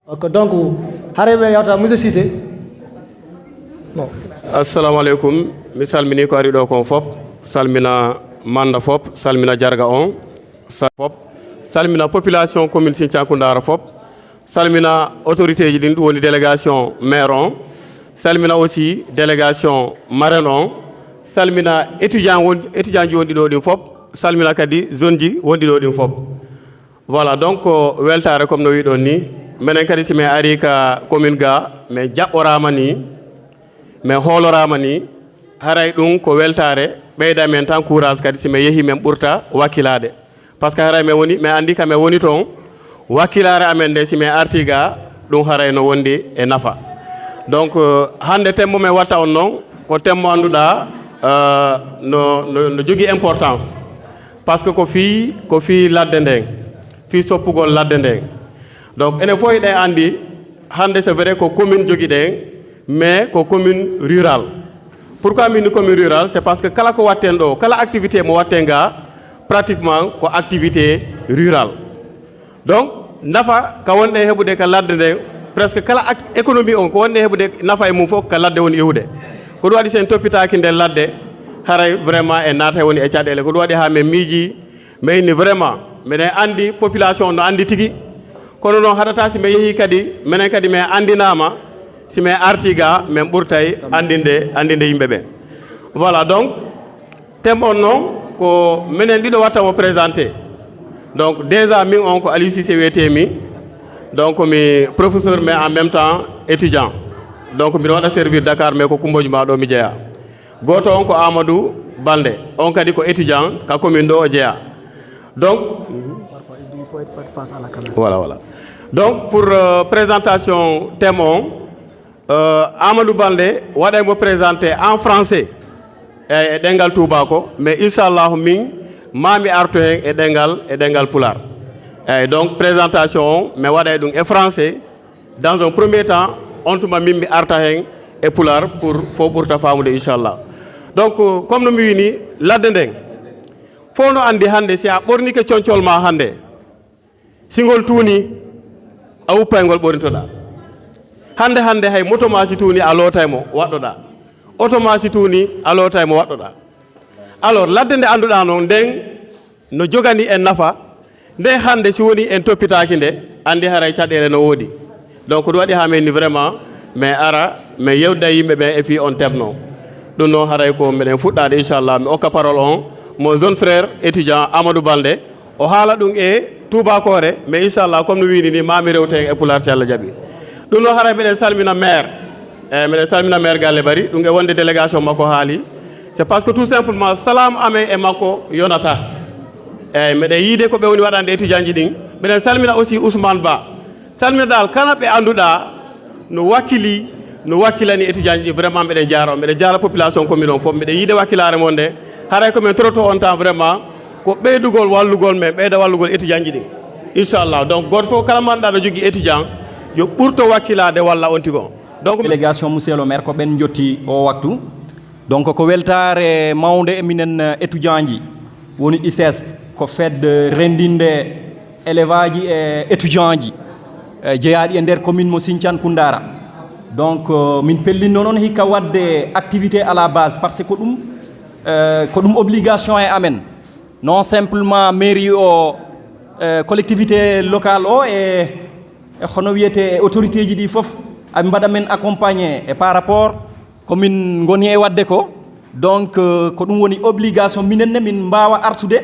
Ok, donc, harebe yata Monsieur Cissé. Non. Assalamu alaikum. Mi salmini ko ari do kon fop. Salmina manda fop, salmina jarga on, fop. Salmina population commune Sinthiankundara fop. Salmina autorité ji din woni délégation maire on. Salmina aussi délégation marraine on. Salmina étudiant ji wondi do din fop. Salmina kadi zone ji wondi do din fop. Voilà, donc weltare comme no wi don ni menen kadi si me ari ka commune ga me jabborama ni me holorama ni haray dum ko weltare beyda men tan courage kadi si me yehi men burta wakilade parce que haray me woni me andi ka me woni ton wakilare amen de si me artiga dum haray no wondi e nafa donc hande temmo me watta on non ko temmo anduda no jogi importance parce que ko fi ladde ndeng fi soppugol ladde ndeng donc ene foy de andi hande c'est vrai ko commune jogi den mais ko commune rurale. Pourquoi une commune rurale? C'est parce que kala ko watten do kala activité mo wattenga pratiquement ko activité rurale. Donc nafa ka wonde hebude ka ladde den presque kala économie on ko wonde hebude nafa e mum fof ka ladde woni iwde ko do wadi sen topitaaki de ladde haray vraiment e nata woni e cadele ko do wadi ha me miji mais ni vraiment menen andi population no andi tigi kono non hadata si me yehi kadi menen kadi me andinama si me artiga men burtay andinde yimbe. Voilà, donc thème on non ko menen dido watta mo présenter. Donc déjà min on ko Ali Cissé wetemi donc mi professeur mais en même temps étudiant. Donc mi wada servir Dakar mais ko kumboji ma do mi jeya. Goto on ko Amadou Balde on kadi ko étudiant ka commune do o jeya. Donc Parfois il faut être face à la caméra. Voilà. Donc pour présentation thème Amadou Balde wada mo présenter en français e dengal Toubako mais inshallah min mami arto hen e dengal pular. Donc présentation mais wada dum e français dans un premier temps on tuma mimmi arta hen e pular pour fo burta famude inshallah. Donc comme no mi wini ladde ndeng fono andi hande si a borni ke cionciol ma hande singol tuni a uppayngol borintoda hande hay moto ma si tuni a lotaymo waddoda auto ma si tuni a lotaymo waddoda. Alors ladde nde anduda non den no jogani en nafa nde hande si woni en toppitaaki nde andi haray cadele no wodi. Donc do wadi ha men ni vraiment mais ara mais yewda yimbe be e fi on temno dum no haray ko meden fuddade inshallah mi okka parole on mon jeune frère étudiant Amadou Balde o haala dum e Toubakore mais inshallah comme no wini ni mami rewte e pular si Allah jabi dum no haray meden salmina maire galle bari dum e wonde délégation makko haali c'est parce que tout simplement salam ame e makko yonata meden yide ko be woni wadande étudiant ji din meden salmina aussi Ousmane Ba salmina dal kala be anduda no wakilani étudiant ji vraiment meden jaara population commune on fof meden yide wakilare monde haray ko men troto on temps vraiment ko beydugol wallugol men beyda wallugol étudiant ji din inshallah. Donc goto fof kala manda no jogi étudiant yo burto wakilade walla on tigon. Donc délégation monsieur le maire ko ben jotti o waktu donc ko weltare mawnde eminen étudiant ji woni ICS ko fedde rendinde élève ji e étudiant ji jeyaadi e nder commune mo Sinthiankundara. Donc min pellinno non hikka wadde activité à la base parce que ko dum obligation e amen non simplement mairie o collectivité locale o e hono wiyete autorité ji di fof am mbada men accompagner et par rapport commune ngoni e wadde ko donc ko dum woni obligation minenne min mbawa artude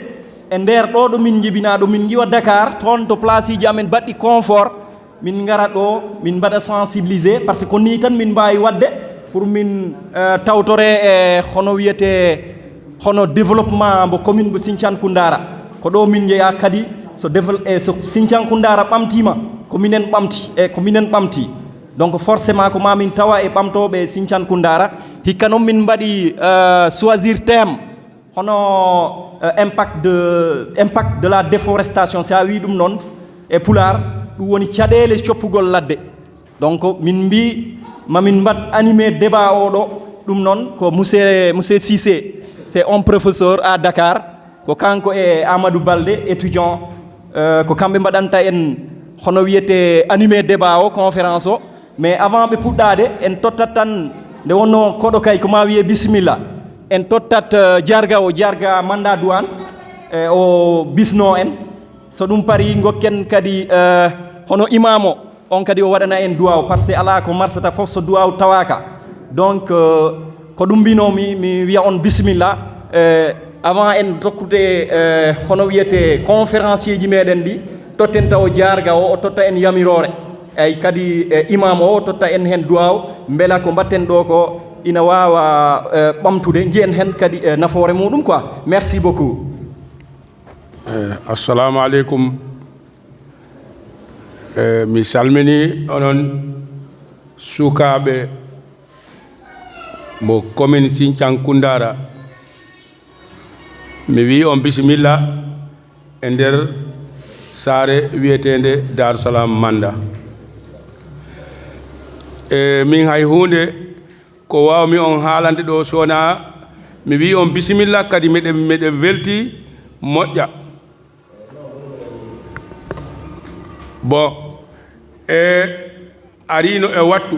e nder do min jibina do min jiwa Dakar ton to place ji amen baddi confort min ngara do min mbada sensibiliser parce que ni tan min mbawi wadde pour min tawtore e hono wiyete hono développement mo commune bo Sinthiankundara ko do min jeya kadi so Sinthiankundara bamtima ko minen bamti donc forcément ko mamin tawa e bamtobe Sinthiankundara hikka non min mbadi choisir thème hono impact de la déforestation c'est a wi dum non e pular dum woni cadele coppugol ladde. Donc min mbi mamin mbad animer débat o do dum non ko monsieur Cissé c'est un professeur à Dakar ko kanko e Amadou Balde étudiant ko kambe mbadanta en hono wiyete animé débat o conférence o mais avant ɓe puɗɗade en tottat tan nde wonno koɗo kay ko ma wiye bisimilla en tottat jarga manda douane o bisno en so ɗum pari gokken kadi hono imam o on kadi o waɗana en duwaw par ce que ala ko marsata fof so duwaw tawaka donc ko ɗum mbinomi mi wiya on bisimilla avant en tokkude hono wiyete conférencier ji meɗen ɗi totten taw jarga o totta en yamirore ay kadi imam o totta en hen duwaw beela ko mbatten ɗo ko ina wawa ɓamtude jiyen hen kadi nafoore muɗum quoi merci beaucoup assalamu aleykum mi salmini onon sukaɓe mo commune Sinthiang Koundara mi wi on bisimilla e nder saare wiyetende Darussalam Manda min hay hunde ko wawmi on haalande ɗo sona mi wi on bisimilla kadi meɗen welti moƴƴa bon arino e wattu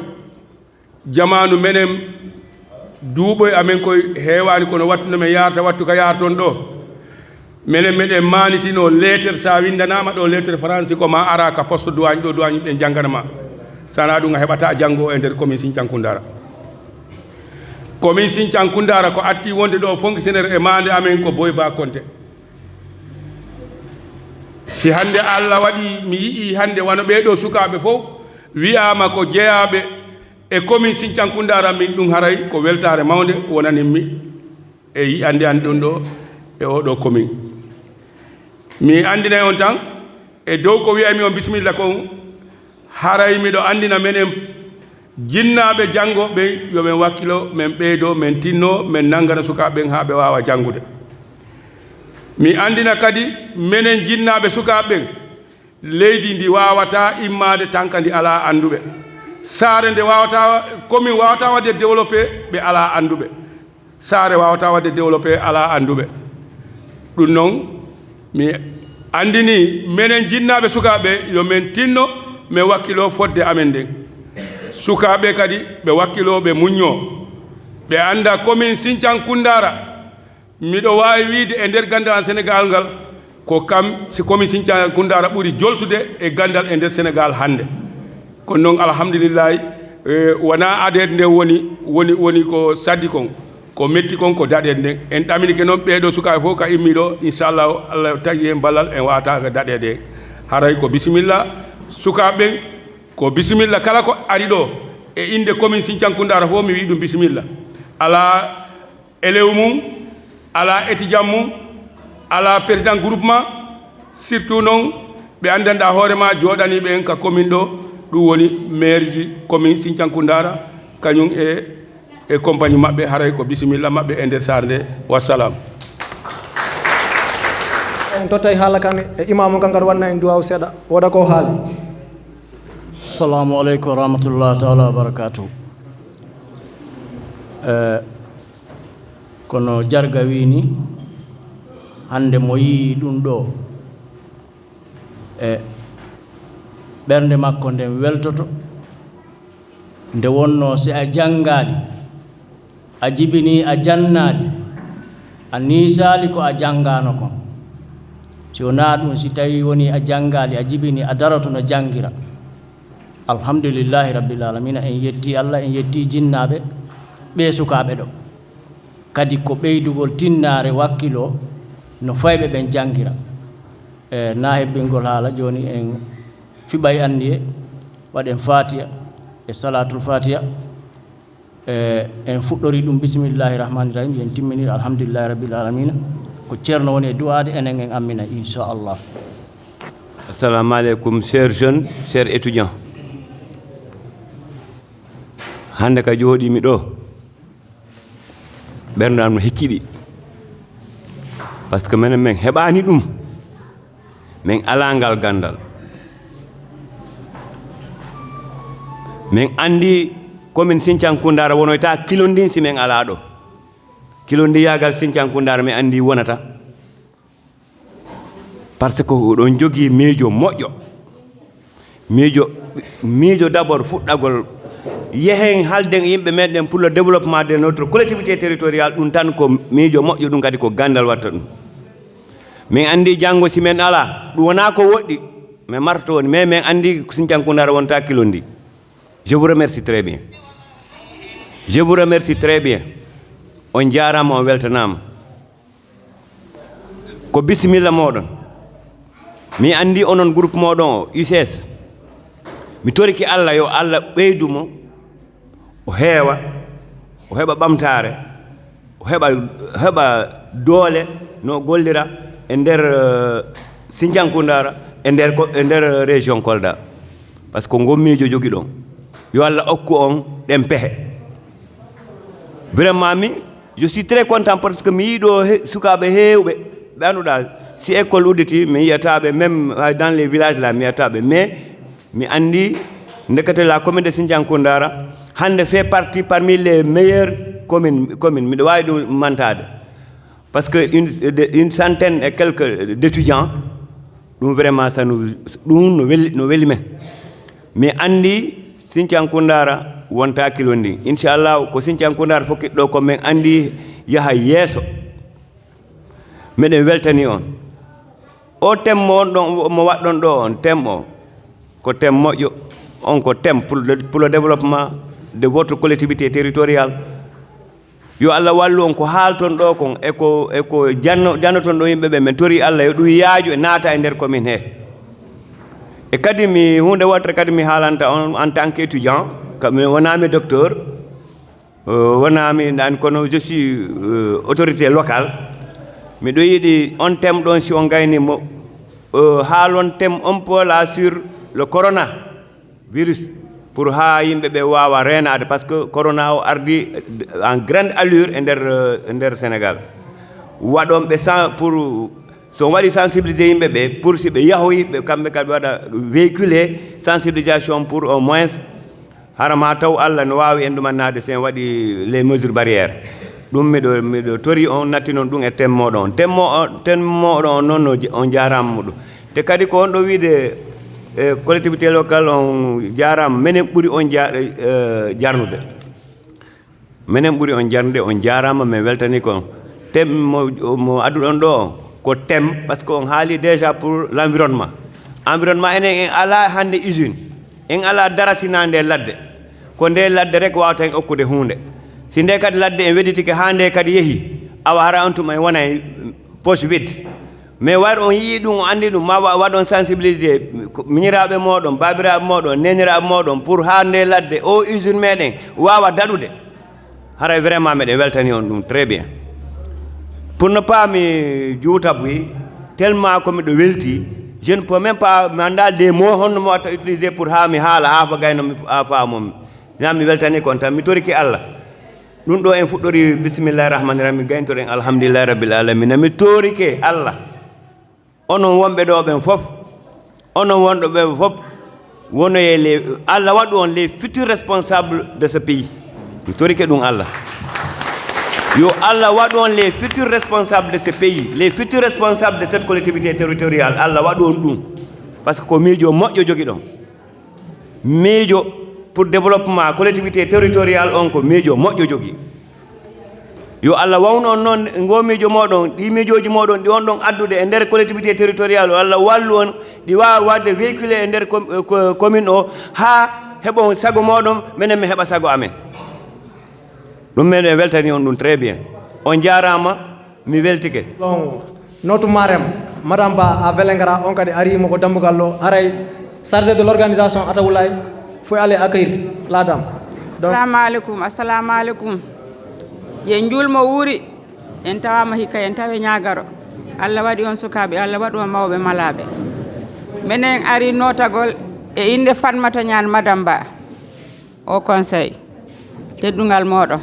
jamanu menen duuɓo amen koye heewani kono wattu no men yarata wattu ka yarton ɗo menen meɗen manitino lettere sa windanama ɗo lettere français ko ma ara ka poste douane ɗo douane ɓe jangganama sana ɗum a heɓata janggo e nder commune Sinthiang Koundara commune Sinthiang Koundara ko atti wonde ɗo fonctionnaire e mande amen ko Boy Ba Konté si hande Allah waɗi mi yii hande wano ɓeɗo sukaɓe fof wiyama ko jeeyaɓe e commune Sinthiang Koundara min ɗum haray ko weltare mawde wonaninmi e yiyande an ɗum ɗo e oɗo commune mi andinay on tan e dow ko wiyami on bisimilla kon haray miɗo andina menen jinnaɓe janggoɓe yoɓen wakkilo men ɓeydo men tinno men nangana sukaɓe ha ɓe wawa jangude mi andina kadi menen jinnaɓe sukaɓe leydi ndi wawata immade tanka ndi ala anduɓe saare nde wawata commune wawata wadde développé ɓe ala anduɓe saare wawata wadde développé ala anduɓe ɗum noon mi andini menen jinnaɓe sukaɓe yo men tinno min wakkilo fodde amen nden sukaɓe kadi ɓe wakkilo ɓe muñño ɓe anda commune Sinthiang Koundara miɗo wawi wiide e nder gandal Sénégal ngal ko kam si commune Sinthiang Koundara ɓuuri joltude e gandal e nder Sénégal hande kono noon alhamdulillahi wona adede nde woni ko saddi kon ko metti kon ko daɗede nden en ɗaminike noon ɓeɗo sukaɓe fof ka immiɗo inchallahu Allah tagi hen ballal en wawata daɗede haray ko bisimilla sukaɓe ko bisimilla kala ko ari ɗo e inde commune Sinthiang Koundara fof mi wi ɗum bisimilla ala élève mum ala étudiant mum ala président groupement surtout noon ɓe andanɗa hoorema joɗaniɓe en ka commune ɗo ɗum woni maire ji commune Sinthiang Koundara kañum e compagnie maɓɓe haray ko bisimilla maɓɓe e nder sar nde wassalam en tottay haala kan e imamu kan kadi wanna en duwaw seeɗa woda ko haali assalamu aleykum wa rahmatullah taala wa barakatuh kono jarga wini hande mo yii ɗum ɗo e ɓernde makko nden weltoto nde wonno si a janngaali a jibini a jannaali a niisaali ko a janngano kon si wonaa ɗum si tawi woni a janngaali a jibini a daroto no janngira alhamdulillahi rabbil alamina en yetti Allah en yetti jinnaaɓe ɓe sukaaɓe ɗo kadi ko ɓeydugol tinnaare wakkilo no fayɓe ɓen janngira e na hebbingol haala jooni en fiɓay anniye waɗen fatiha e salatul fatiha en fuɗɗori ɗum bisimillahi rahmani rahim yen timminir alhamdulillahi rabbil alamina ko ceerno woni e du'ade enen en ammina inchallah. Assalamu aleykum chers jeunes, chers étudiants. Hande ka jooɗimi ɗo ɓernde am no hecciɗi par ce que minen min heɓani ɗum min ala ngal gandal min andi commune Sinthiang Koundara wonoyta kilo ndin si min ala ɗo kilo ndi yagal Sinthiang Koundara mi andi wonata par ce que oɗon jogui miijo moƴƴo miijo d'abord fuɗɗagol yehen halden yimɓe meɗen pour le développement de notre collectivité territoriale ɗum tan ko miijo moƴƴo ɗum kadi ko gandal watta ɗum min andi janngo si men ala ɗum wona ko woɗɗi mais marto woni mais min andi Sinthiankoundara wonta kilondi. Je vous remercie très bien. Je vous remercie très bien. On jarama on weltanama ko bisimilla moɗon mi andi onon groupe moɗon o UCS mi toriki Allah yo Allah ɓeydumo o heewa o heɓa ɓamtare o heɓa doole no gollira e nder Sinthiankoundara e nder région Kolda par ce que gommijo jogi ɗon yo Allah okku on ɗen pehe vraiment je suis très content parce que mi yiɗo sukaɓe heewɓe ɓe anduɗa si école udditi mi yiyataɓe même dans les villages là mi yiyataɓe mais mi andi ndekete la commune de Sinthiankoundara hande fait partie parmi les meilleures communes miɗo wawi ɗum mantade parce que une centaine et quelques d'étudiants ɗum vraiment ça ɗum no weli men mi andi Sinthiankoundara wonta kilondi inchallah ko Sinthiankoundara fokkit ɗo ko min andi yaha yeeso meɗen weltani on o temmo on ɗon mo waɗɗon ɗo on tem o ko tem moƴƴo on ko tem pour le développement de votre collectivité territoriale yo Allah wallu on ko haalton ɗo kon eko jannoton ɗo yimɓe ɓe min tori Allah yo ɗum yaaju e naata e nder commune he e kadi mi hunde wotere kadi mi haalanta on en tant qu'étudiant mi wonami docteur wonami nani kono je suis autorité locale miɗo yiɗi on thème ɗon si on gaynimo haalon thème un peu là sur le coronavirus pour ha yimɓe ɓe wawa renade par ce que corona o ardi en grande allure e nder Sénégal waɗonɓe pour so waɗi sensibiliser yimɓe ɓe pour si ɓe yahoyi ɓe kamɓe kadi ɓe waɗa véhiculer sensibilisation pour au moins harama taw Allah no wawi en ɗumannade sen waɗi les mesures barrières ɗum miɗo tori on natti noon ɗum e temmoɗo on temmoɗo on noon on jarama muɗum te kadi ko on ɗo wiide collectivité locale on jarama minen ɓuuri on jarnude minen ɓuuri on jarnude on jarama min weltani ko tem mo adduɗon ɗo ko thème par ce que on haali déjà pour l'environnement enen en ala hande usine en ala daratina nde ladde ko nde ladde rek wawata en okkude hunde si nde kadi ladde en wedditike ha nde kadi yeehi awa hara on tuma en wona e poche vide mais wari on yii ɗum o andi ɗum ma waɗon sensibilisé miñiraɓe moɗon babiraɓe moɗon neniraɓe moɗon pour ha nde ladde o usine meɗen wawa daɗude haray vraiment meɗen weltani on ɗum très bien pour ne pas mi juutaboyi tellement ko miɗo welti je ne peux même pas mi anda des mots honno mo watta utilisé pour ha mi haala ha fa gayno ha faamomi jam mi weltani kon tan mi toriki Allah ɗum ɗo en fuɗɗori bisimillahi rahmani rahim mi gayntoɗen alhamdulillahi rabbil alamina mi torike Allah onon wonɓe ɗo ɓen fof onon wonɗo ɓe fof wonoye Allah waɗu on les futurs responsables de ce pays mi torike ɗum Allah yo Allah waɗu on les futurs responsables de ce pays les futurs responsables de cette collectivité territoriale Allah waɗu on ɗum par ce que ko miijo moƴƴo jogi ɗon miijo pour développement collectivité territoriale on ko miijo moƴƴo jogi yo Allah wawnu on noon ngo miijo moɗon ɗi miijoji moɗon ɗi on ɗon addude e nder collectivité territoriale o Allah wallu on ɗi wawa wadde véhiculé e nder commune o ha heɓon sago moɗon minen mi heɓa sago amen ɗum meɗen weltani on ɗum très bien on jarama mi weltike bon notre marem madame Ba a Vélingara on kadi arimo ko dambugal ɗo haray chargé de l'organisation Atawulay faut aller accueillir la dame donc assalamu aleykum yen julmo wuuri en tawama hikka en tawe ñagaro Allah waɗi on sukaɓe Allah waɗi on mawɓe malaɓe minen ari notagol e inde Fatmata Niane madame Ba au conseil teddungal moɗon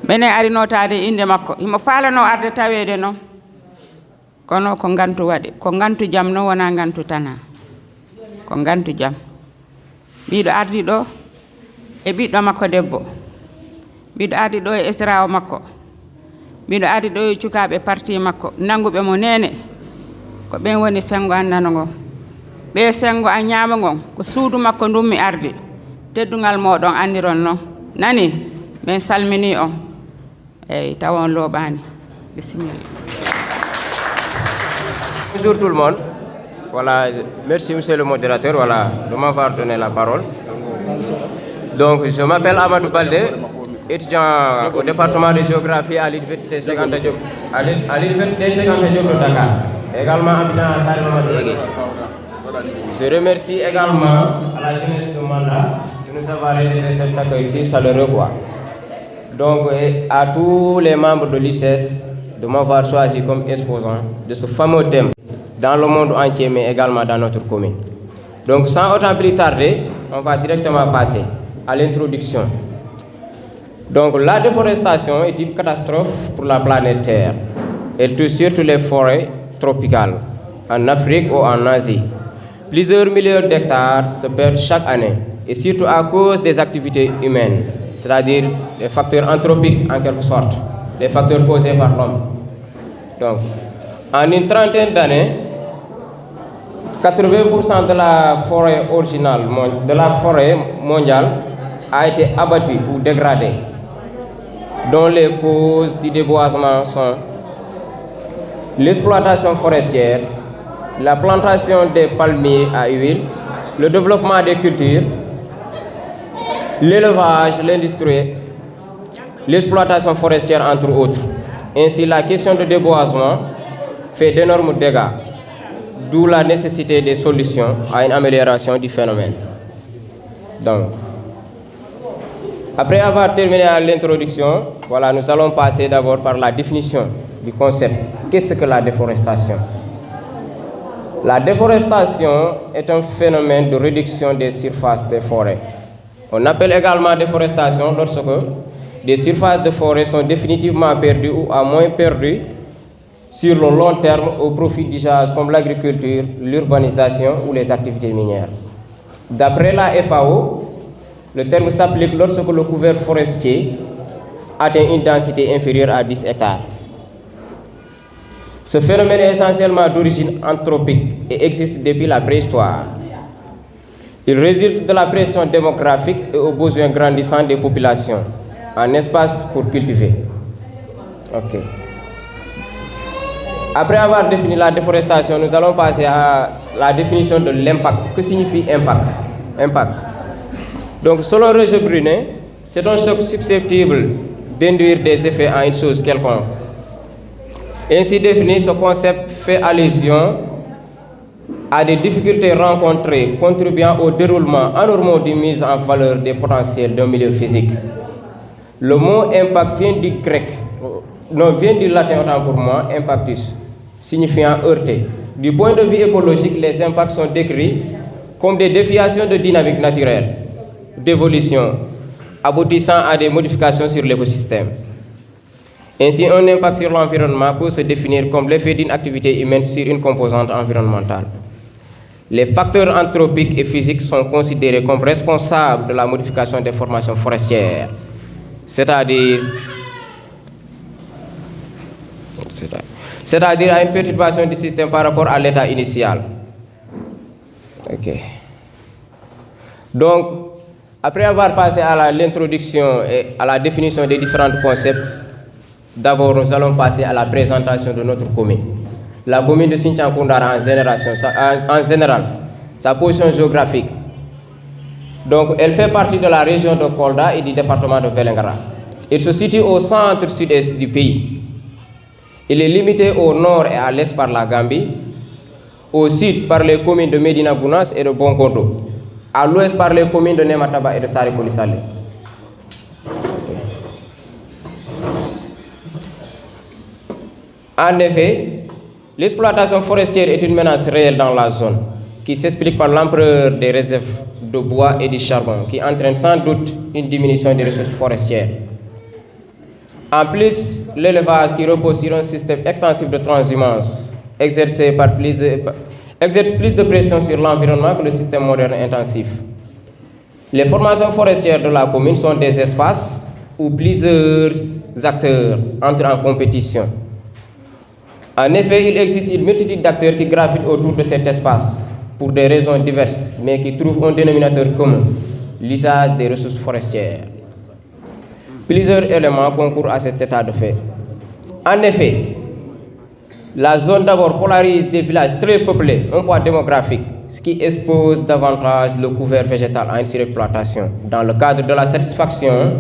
minen ari notade inde makko himo falano arde tawede noon kono ko gantu waɗi ko gantu jaam noon wona gantu tana ko gantu jaam mbiɗo ardi ɗo e ɓiɗɗo makko debbo mbiɗo ardi ɗo e esrawo makko mbiɗo ardi ɗo e cukaɓe parti makko nanguɓe mo nene ko ɓen woni sengo andano ngo ɓe sengo a ñaama ngon ko suudu makko ndum mi ardi teddungal moɗon andiron noon nani min salmini on eyyi tawon looɓani bisimilla. Bonjour tout le monde. Voilà, merci monsieur le modérateur voilà, de m'avoir donné la parole. Donc je m'appelle Amadou Baldé, étudiant au département de géographie à l'université Cheikh Anta Diop de Dakar, également habitant à Saare Mamadou Ege. Je remercie également à la jeunesse de Manda de nous avoir réservé cet accueil si chaleureux. Donc à tous les membres de l'ICES de m'avoir choisi comme exposant de ce fameux thème dans le monde entier mais également dans notre commune. Donc sans autant plus tarder, on va directement passer à l'introduction. Donc la déforestation est une catastrophe pour la planète Terre. Elle touche surtout les forêts tropicales en Afrique ou en Asie. Plusieurs millions d'hectares se perdent chaque année et surtout à cause des activités humaines, c'est-à-dire les facteurs anthropiques en quelque sorte, les facteurs causés par l'homme. Donc en une trentaine d'années, 80% de la forêt originale, de la forêt mondiale a été abattue ou dégradée, dont les causes du déboisement sont l'exploitation forestière, la plantation des palmiers à huile, le développement des cultures, l'élevage, l'industrie, l'exploitation forestière entre autres. Ainsi, la question de déboisement fait d'énormes dégâts, d'où la nécessité des solutions à une amélioration du phénomène. Donc, après avoir terminé l'introduction, voilà, nous allons passer d'abord par la définition du concept. Qu'est-ce que la déforestation? La déforestation est un phénomène de réduction des surfaces des forêts. On appelle également déforestation lorsque des surfaces de forêt sont définitivement perdues ou à moins perdues sur le long terme au profit d'usages comme l'agriculture, l'urbanisation ou les activités minières. D'après la FAO, le terme s'applique lorsque le couvert forestier atteint une densité inférieure à 10 hectares. Ce phénomène est essentiellement d'origine anthropique et existe depuis la préhistoire. Il résulte de la pression démographique et aux besoins grandissants des populations en espace pour cultiver. Ok. Après avoir défini la déforestation, nous allons passer à la définition de l'impact. Que signifie impact? Donc, selon Roger Brunet, c'est un choc susceptible d'induire des effets en une chose quelconque. Ainsi défini, ce concept fait allusion à des difficultés rencontrées contribuant au déroulement anormal de mise en valeur des potentiels d'un milieu physique. Le mot impact vient du latin autant pour moi, impactus, signifiant heurter. Du point de vue écologique, les impacts sont décrits comme des déviations de dynamique naturelle, d'évolution, aboutissant à des modifications sur l'écosystème. Ainsi, un impact sur l'environnement peut se définir comme l'effet d'une activité humaine sur une composante environnementale. Les facteurs anthropiques et physiques sont considérés comme responsables de la modification des formations forestières, c'est-à-dire à une perturbation du système par rapport à l'état initial. Ok. Donc, après avoir passé à l'introduction et à la définition des différents concepts, d'abord nous allons passer à la présentation de notre commune. La commune de Sinthiang Koundara en général, sa position géographique. Donc, elle fait partie de la région de Kolda et du département de Vélingara. Il se situe au centre-sud-est du pays. Il est limité au nord et à l'est par la Gambie, au sud par les communes de Medina Gounass et de Bonkoto, à l'ouest par les communes de Nemataba et de Saré-Kolisale. En effet, l'exploitation forestière est une menace réelle dans la zone, qui s'explique par l'ampleur des réserves de bois et de charbon, qui entraîne sans doute une diminution des ressources forestières. En plus, l'élevage qui repose sur un système extensif de transhumance exerce plus de pression sur l'environnement que le système moderne intensif. Les formations forestières de la commune sont des espaces où plusieurs acteurs entrent en compétition. En effet, il existe une multitude d'acteurs qui gravitent autour de cet espace pour des raisons diverses, mais qui trouvent un dénominateur commun, l'usage des ressources forestières. Plusieurs éléments concourent à cet état de fait. En effet, la zone d'abord polarise des villages très peuplés, un poids démographique, ce qui expose davantage le couvert végétal à une surexploitation dans le cadre de la satisfaction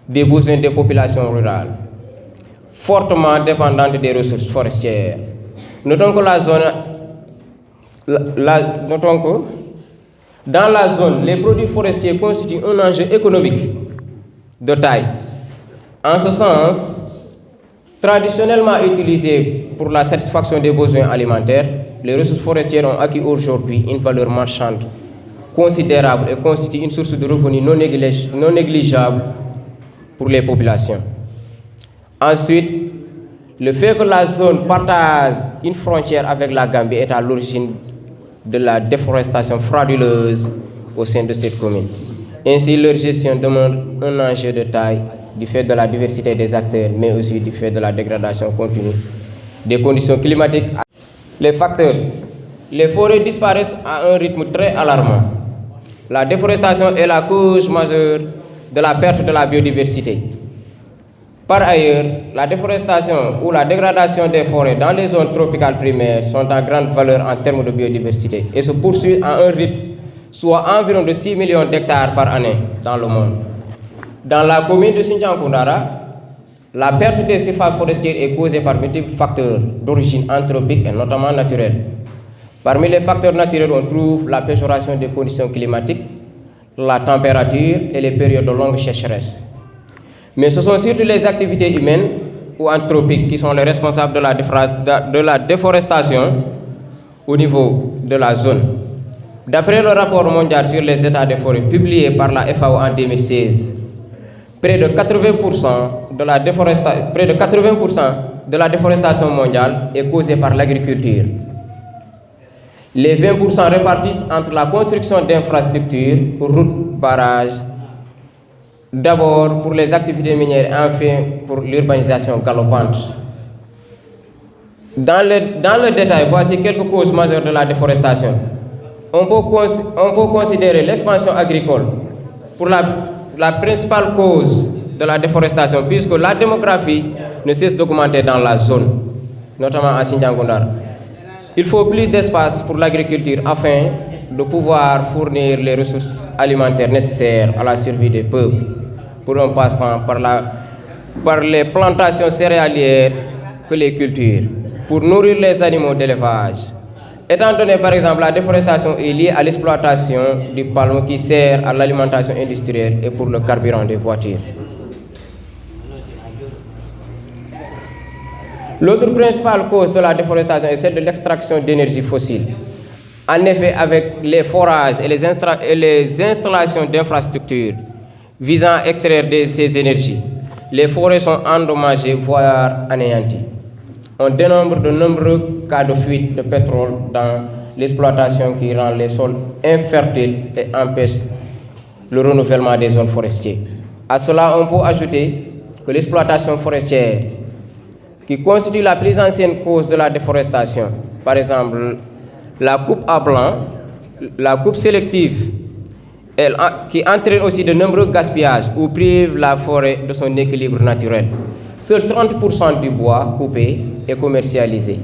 des besoins des populations rurales, fortement dépendantes des ressources forestières. Notons que dans la zone, les produits forestiers constituent un enjeu économique de taille. En ce sens, traditionnellement utilisés pour la satisfaction des besoins alimentaires, les ressources forestières ont acquis aujourd'hui une valeur marchande considérable et constituent une source de revenus non négligeable pour les populations. Ensuite, le fait que la zone partage une frontière avec la Gambie est à l'origine de la déforestation frauduleuse au sein de cette commune. Ainsi, leur gestion demeure un enjeu de taille du fait de la diversité des acteurs, mais aussi du fait de la dégradation continue des conditions climatiques. Les facteurs. Les forêts disparaissent à un rythme très alarmant. La déforestation est la cause majeure de la perte de la biodiversité. Par ailleurs, la déforestation ou la dégradation des forêts dans les zones tropicales primaires sont à grande valeur en termes de biodiversité et se poursuivent à un rythme soit environ de 6 millions d'hectares par année dans le monde. Dans la commune de Sinthiang-Koundara, la perte des surfaces forestières est causée par multiples facteurs d'origine anthropique et notamment naturelle. Parmi les facteurs naturels, on trouve la péjoration des conditions climatiques, la température et les périodes de longue sécheresse. Mais ce sont surtout les activités humaines ou anthropiques qui sont les responsables de la déforestation au niveau de la zone. D'après le rapport mondial sur les états des forêts publié par la FAO en 2016, près de 80% de la déforestation mondiale est causée par l'agriculture. Les 20% répartissent entre la construction d'infrastructures, routes, barrages, d'abord pour les activités minières et enfin pour l'urbanisation galopante. Dans le détail, voici quelques causes majeures de la déforestation. On peut considérer l'expansion agricole pour la principale cause de la déforestation, puisque la démographie ne cesse d'augmenter dans la zone, notamment à Sinthiang-Koundara. Il faut plus d'espace pour l'agriculture afin de pouvoir fournir les ressources alimentaires nécessaires à la survie des peuples, pour un passe-temps par les plantations céréalières que les cultures, pour nourrir les animaux d'élevage. Étant donné par exemple la déforestation est liée à l'exploitation du palme qui sert à l'alimentation industrielle et pour le carburant des voitures. L'autre principale cause de la déforestation est celle de l'extraction d'énergie fossile. En effet, avec les forages et les installations d'infrastructures visant à extraire ces énergies, les forêts sont endommagées, voire anéanties. On dénombre de nombreux cas de fuite de pétrole dans l'exploitation qui rend les sols infertiles et empêche le renouvellement des zones forestières. À cela, on peut ajouter que l'exploitation forestière, qui constitue la plus ancienne cause de la déforestation, par exemple la coupe à blanc, la coupe sélective, qui entraîne aussi de nombreux gaspillages ou prive la forêt de son équilibre naturel. Seuls 30% du bois coupé est commercialisé.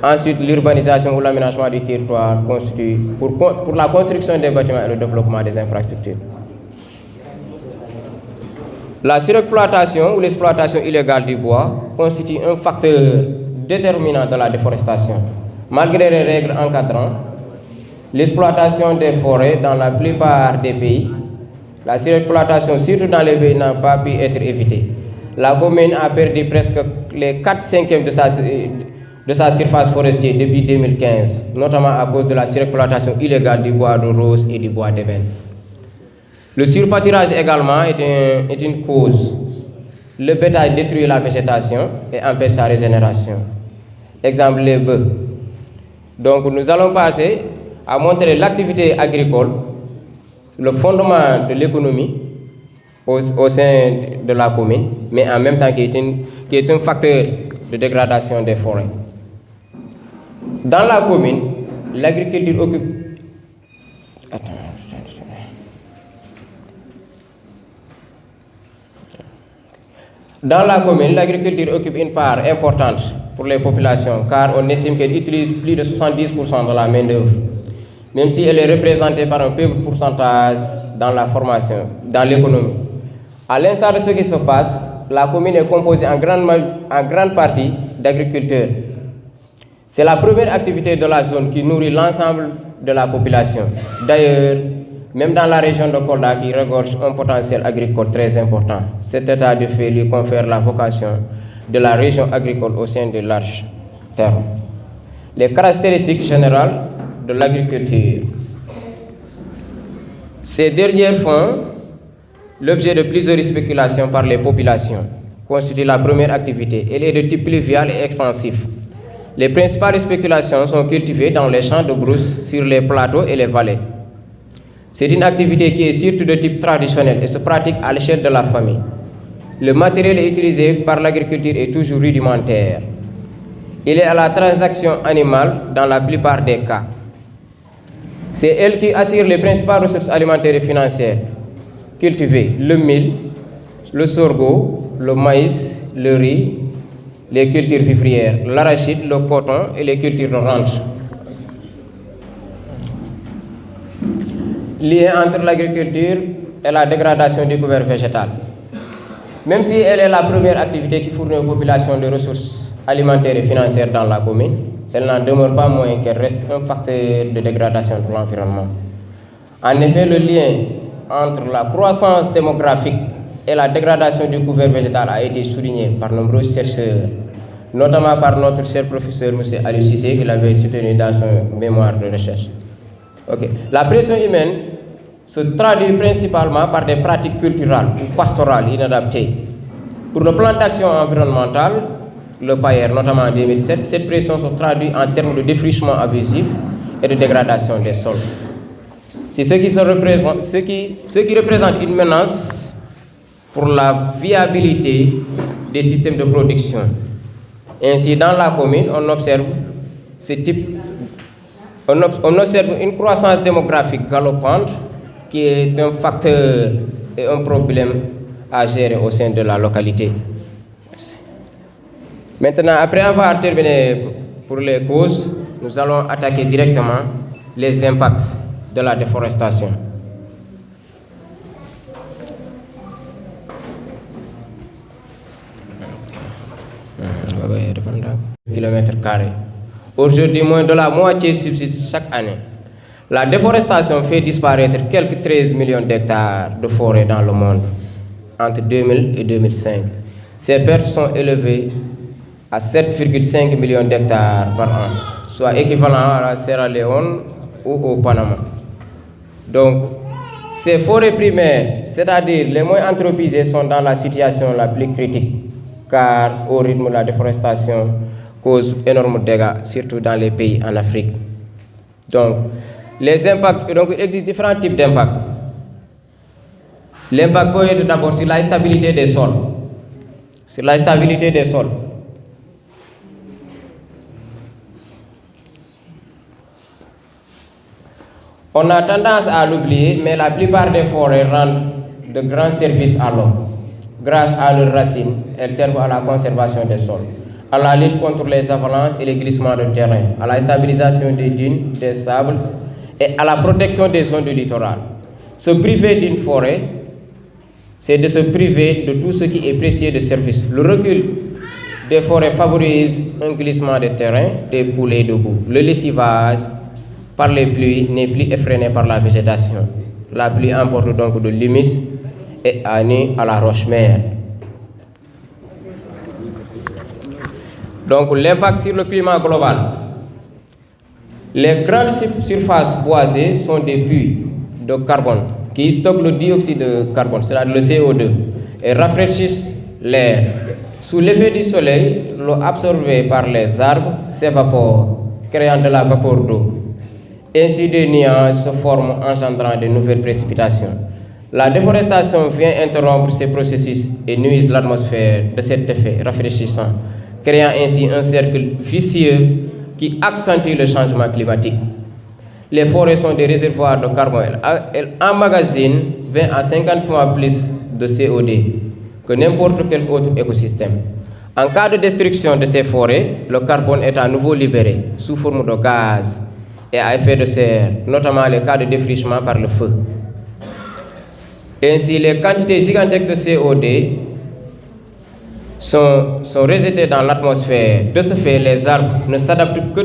Ensuite, l'urbanisation ou l'aménagement du territoire constitue pour la construction des bâtiments et le développement des infrastructures. La surexploitation ou l'exploitation illégale du bois constitue un facteur déterminant de la déforestation. Malgré les règles encadrantes, l'exploitation des forêts dans la plupart des pays, la surexploitation, surtout dans les pays, n'a pas pu être évitée. La commune a perdu presque les 4/5 de sa surface forestière depuis 2015, notamment à cause de la surexploitation illégale du bois de rose et du bois d'ébène. Le surpâturage également est une cause. Le bétail détruit la végétation et empêche sa régénération. Exemple, les bœufs. Donc nous allons passer à montrer l'activité agricole, le fondement de l'économie au sein de la commune, mais en même temps qui est un facteur de dégradation des forêts. Dans la commune, l'agriculture occupe... Dans la commune, l'agriculture occupe une part importante pour les populations, car on estime qu'elle utilise plus de 70% de la main-d'œuvre, même si elle est représentée par un faible pourcentage dans la formation, dans l'économie. À l'instar de ce qui se passe, la commune est composée en grande partie d'agriculteurs. C'est la première activité de la zone qui nourrit l'ensemble de la population. D'ailleurs, même dans la région de Kolda qui regorge un potentiel agricole très important, cet état de fait lui confère la vocation de la région agricole au sein de large terme. Les caractéristiques générales de l'agriculture. Ces dernières font l'objet de plusieurs spéculations par les populations, constitue la première activité. Elle est de type pluvial et extensif. Les principales spéculations sont cultivées dans les champs de brousse, sur les plateaux et les vallées. C'est une activité qui est surtout de type traditionnel et se pratique à l'échelle de la famille. Le matériel utilisé par l'agriculture est toujours rudimentaire. Il est à la transaction animale dans la plupart des cas. C'est elle qui assure les principales ressources alimentaires et financières. Cultiver le mil, le sorgho, le maïs, le riz, les cultures vivrières, l'arachide, le coton et les cultures de rente. Lié entre l'agriculture et la dégradation du couvert végétal. Même si elle est la première activité qui fournit aux populations de ressources alimentaires et financières dans la commune, elle n'en demeure pas moins qu'elle reste un facteur de dégradation de l'environnement. En effet, le lien entre la croissance démographique et la dégradation du couvert végétal a été souligné par nombreux chercheurs, notamment par notre cher professeur M. Ali Cissé, qui l'avait soutenu dans son mémoire de recherche. La pression humaine se traduit principalement par des pratiques culturelles ou pastorales inadaptées. Pour le plan d'action environnemental, le PAER, notamment en 2007, cette pression se traduit en termes de défrichement abusif et de dégradation des sols. C'est ce qui représente une menace pour la viabilité des systèmes de production. Ainsi, dans la commune, on observe une croissance démographique galopante qui est un facteur et un problème à gérer au sein de la localité. Maintenant, après avoir terminé pour les causes, nous allons attaquer directement les impacts de la déforestation. Kilomètres carrés. Aujourd'hui, moins de la moitié subsiste chaque année. La déforestation fait disparaître quelques 13 millions d'hectares de forêt dans le monde entre 2000 et 2005. Ces pertes sont élevées à 7,5 millions d'hectares par an, soit équivalent à la Sierra Leone ou au Panama. Donc, ces forêts primaires, c'est-à-dire les moins anthropisées, sont dans la situation la plus critique, car au rythme de la déforestation cause énormément de dégâts, surtout dans les pays en Afrique. Donc, les impacts, donc il existe différents types d'impacts. L'impact peut être d'abord sur la stabilité des sols. Sur la stabilité des sols. On a tendance à l'oublier, mais la plupart des forêts rendent de grands services à l'homme. Grâce à leurs racines, elles servent à la conservation des sols, à la lutte contre les avalanches et les glissements de terrain, à la stabilisation des dunes, des sables et à la protection des zones du littoral. Se priver d'une forêt, c'est de se priver de tout ce qui est précieux de service. Le recul des forêts favorise un glissement de terrain, des coulées de boue. Le lessivage par les pluies n'est plus effréné par la végétation. La pluie emporte donc de l'humus et nuit à la roche-mère. Donc l'impact sur le climat global. Les grandes surfaces boisées sont des puits de carbone qui stockent le dioxyde de carbone, c'est-à-dire le CO2, et rafraîchissent l'air. Sous l'effet du soleil, l'eau absorbée par les arbres s'évapore, créant de la vapeur d'eau. Ainsi, des nuages se forment, engendrant de nouvelles précipitations. La déforestation vient interrompre ces processus et nuise l'atmosphère de cet effet rafraîchissant, créant ainsi un cercle vicieux qui accentue le changement climatique. les forêts sont des réservoirs de carbone. Elles emmagasinent 20 à 50 fois plus de CO2 que n'importe quel autre écosystème. En cas de destruction de ces forêts, le carbone est à nouveau libéré sous forme de gaz et à effet de serre, notamment les cas de défrichement par le feu. Ainsi, les quantités gigantesques de CO2 sont rejetées dans l'atmosphère. De ce fait, les arbres ne s'adaptent que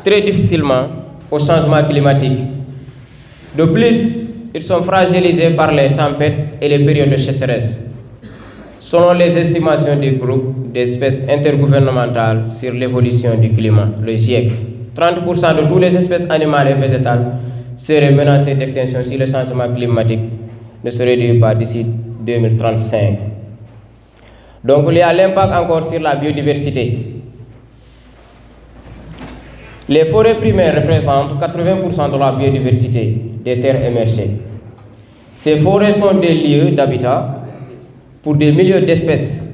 très difficilement au changement climatique. De plus, ils sont fragilisés par les tempêtes et les périodes de sécheresse. Selon les estimations du groupe d'espèces intergouvernementales sur l'évolution du climat, le GIEC, 30% de toutes les espèces animales et végétales seraient menacées d'extinction si le changement climatique ne se réduit pas d'ici 2035. Donc il y a l'impact encore sur la biodiversité. Les forêts primaires représentent 80% de la biodiversité des terres émergées. Ces forêts sont des lieux d'habitat pour des milliers d'espèces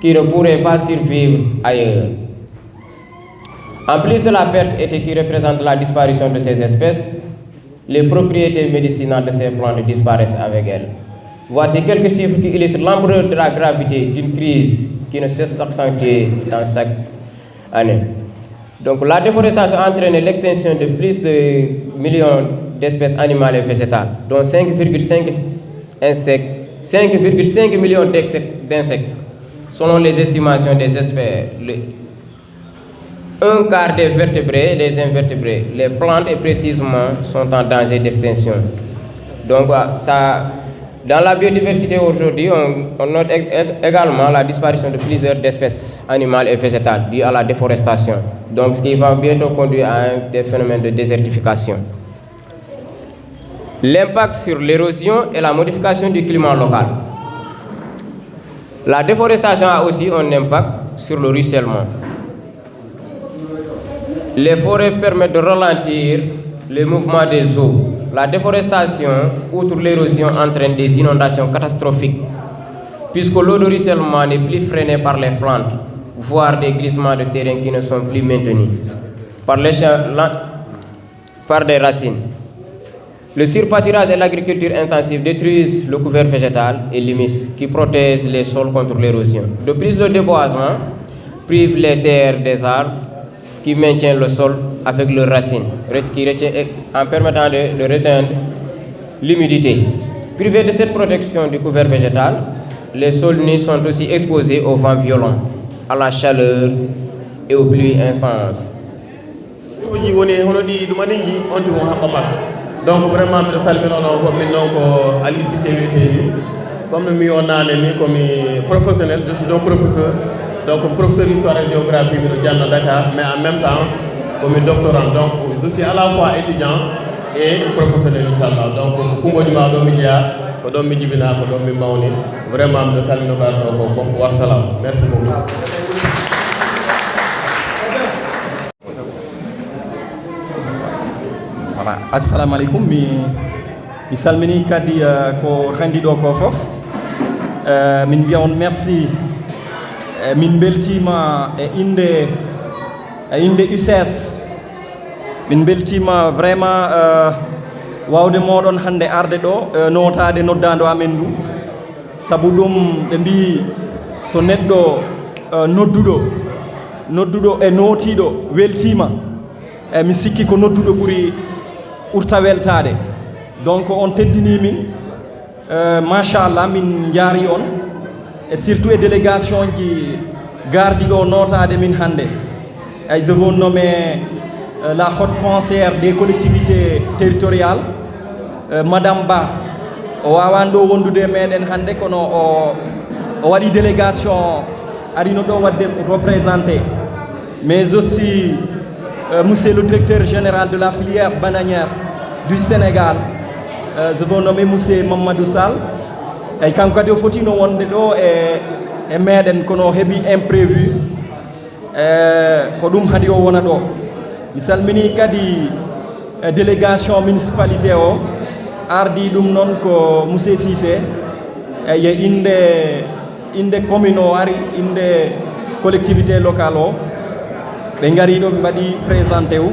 qui ne pourraient pas survivre ailleurs. En plus de la perte et qui représente la disparition de ces espèces, les propriétés médicinales de ces plantes disparaissent avec elles. Voici quelques chiffres qui illustrent l'ampleur de la gravité d'une crise qui ne cesse d'accentuer dans chaque année. Donc la déforestation a entraîné l'extinction de plus de millions d'espèces animales et végétales, dont 5,5 millions d'insectes. Selon les estimations des experts, un quart des vertébrés et des invertébrés, les plantes et précisément, sont en danger d'extinction. Donc dans la biodiversité aujourd'hui, on note également la disparition de plusieurs espèces animales et végétales dues à la déforestation, donc ce qui va bientôt conduire à des phénomènes de désertification. L'impact sur l'érosion et la modification du climat local. La déforestation a aussi un impact sur le ruissellement. Les forêts permettent de ralentir le mouvement des eaux. La déforestation, outre l'érosion, entraîne des inondations catastrophiques, puisque l'eau de ruissellement n'est plus freinée par les flancs, voire des glissements de terrain qui ne sont plus maintenus par des racines. Le surpâturage et l'agriculture intensive détruisent le couvert végétal et l'humus qui protège les sols contre l'érosion. De plus, le déboisement prive les terres des arbres qui maintiennent le sol avec leurs racines, en permettant de retenir l'humidité. Privés de cette protection du couvert végétal, les sols nus sont aussi exposés aux vents violents, à la chaleur et aux pluies intenses. Donc vraiment mi salminono ko min non ko Ali Cissé wiyeteni comme mi wonane ni komi professionnel, je suis donc professeur, donc professeur histoire et géographie mi do janna Dakar, mais en même temps komi doctorant, donc je suis à la fois étudiant et professionnel inchallah. Donc kungoji ma do mi jeya ko do mi jibina ko do mi mawni vraiment mi do salmino ko wassalam. Merci beaucoup. Voilà. Assalamu alaikum, mi salmini kadi ko rendido ko fof min biya on merci min beltima e inde UCS min beltima vraiment wawde modon hande arde do notade noddando amen du sabu dum be bi so neddo noddudo e notido weltima mi sikki ko noddudo buri urta weltade. Donc on teddini min machallah min jaari on et surtout e délégation ji gardi do notade min hande. Et je veux nommer la haute conseillère des collectivités territoriales Madame Ba o wawando wondude meden hande kono o wadi délégation arino do wadde représenter, mais aussi monsieur le directeur général de la filière bananière du Sénégal, je veux nommer monsieur Mamadou Sall, et quand kadi o fotino wonde do e meden kono hebi imprévu ko dum hadi o wona do. Mi salmini kadi délégation municipalité o ardi dum non ko monsieur Cissé ye inde commune o ari inde collectivité locale o be ngari do be badi présenté wu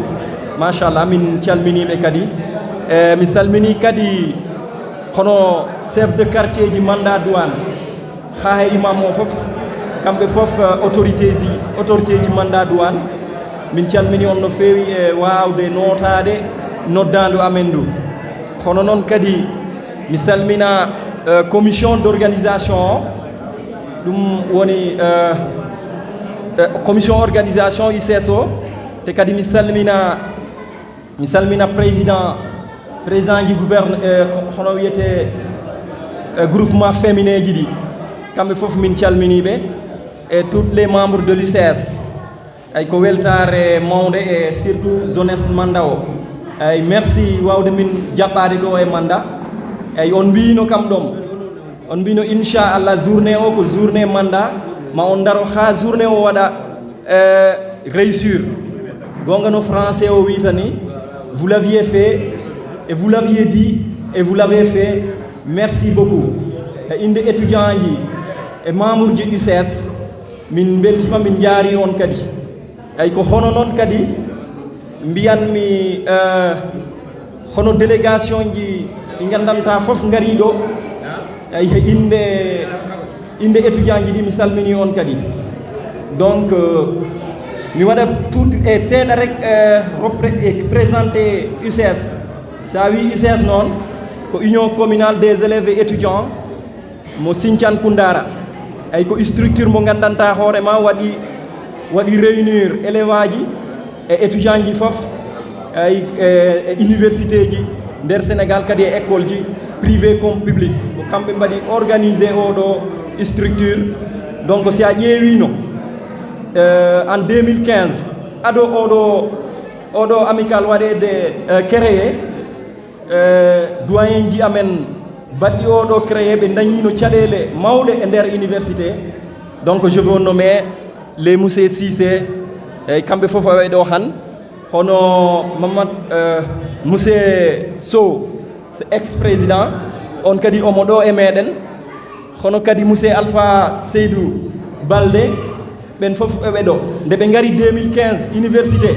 machallah min calminiɓe kadi mi salmini kadi hono chef de quartier ji mandat douane ha e imam o fof kamɓe fof autorité ji mandat douane min calmini on no feewi e wawde notade noddadu amen ndu hono noon kadi mi salmina commission d'organisation o ɗum woni commission organisation ICS o te kadi mi salmina président ji hono wiyete groupement féminin ji ɗi kamɓe fof min calminiɓe et toutes les membres de l'UCS ay ko weltare mawde e surtout jeunesse manda o ay merci wawde min jaɓɓade ɗo e manda ay on mbino kam ɗom on mbino inchallah journée o ko journée manda ma on daro ha journée o waɗa réussir gonga no français o witani vous l'aviez fait et vous l'aviez dit et vous l'avez fait merci beaucoup e inde étudiant ji e membre ji UCS min beltima min jaari on kadi ay ko hono noon kadi mbiyanmi hono délégation ji ɗi gandanta fof ngari ɗo ay inde étudiant ji ɗi mi salmini on kadi donc mi waɗa tout e seeɗa rek présenté UCS sa wi UCS noon ko union communale des élèves et étudiants mo Sinthiane Koundara ay ko structure mo gandanta hoorema waɗi réunir élève aji e étudiant ji fof ay université ji nder Sénégal kadi e école ji privé comme public ko kamɓe mbaɗi organisé oɗo structure donc si a ƴeewino en 2015 ado oɗo amical waɗede créé doyen ji amen baɗɗi oɗo créé ɓe dañino caɗele mawɗe e nder université donc je veux nommer les monsieur Cissé e kamɓe fof awe ɗo han hono Mamad monsieur Sow ex président on kadi omo ɗo e meɗen hono kadi monsieur Alpha Seydou Balde ɓen fof eɓe ɗo nde ɓe gari 2015 université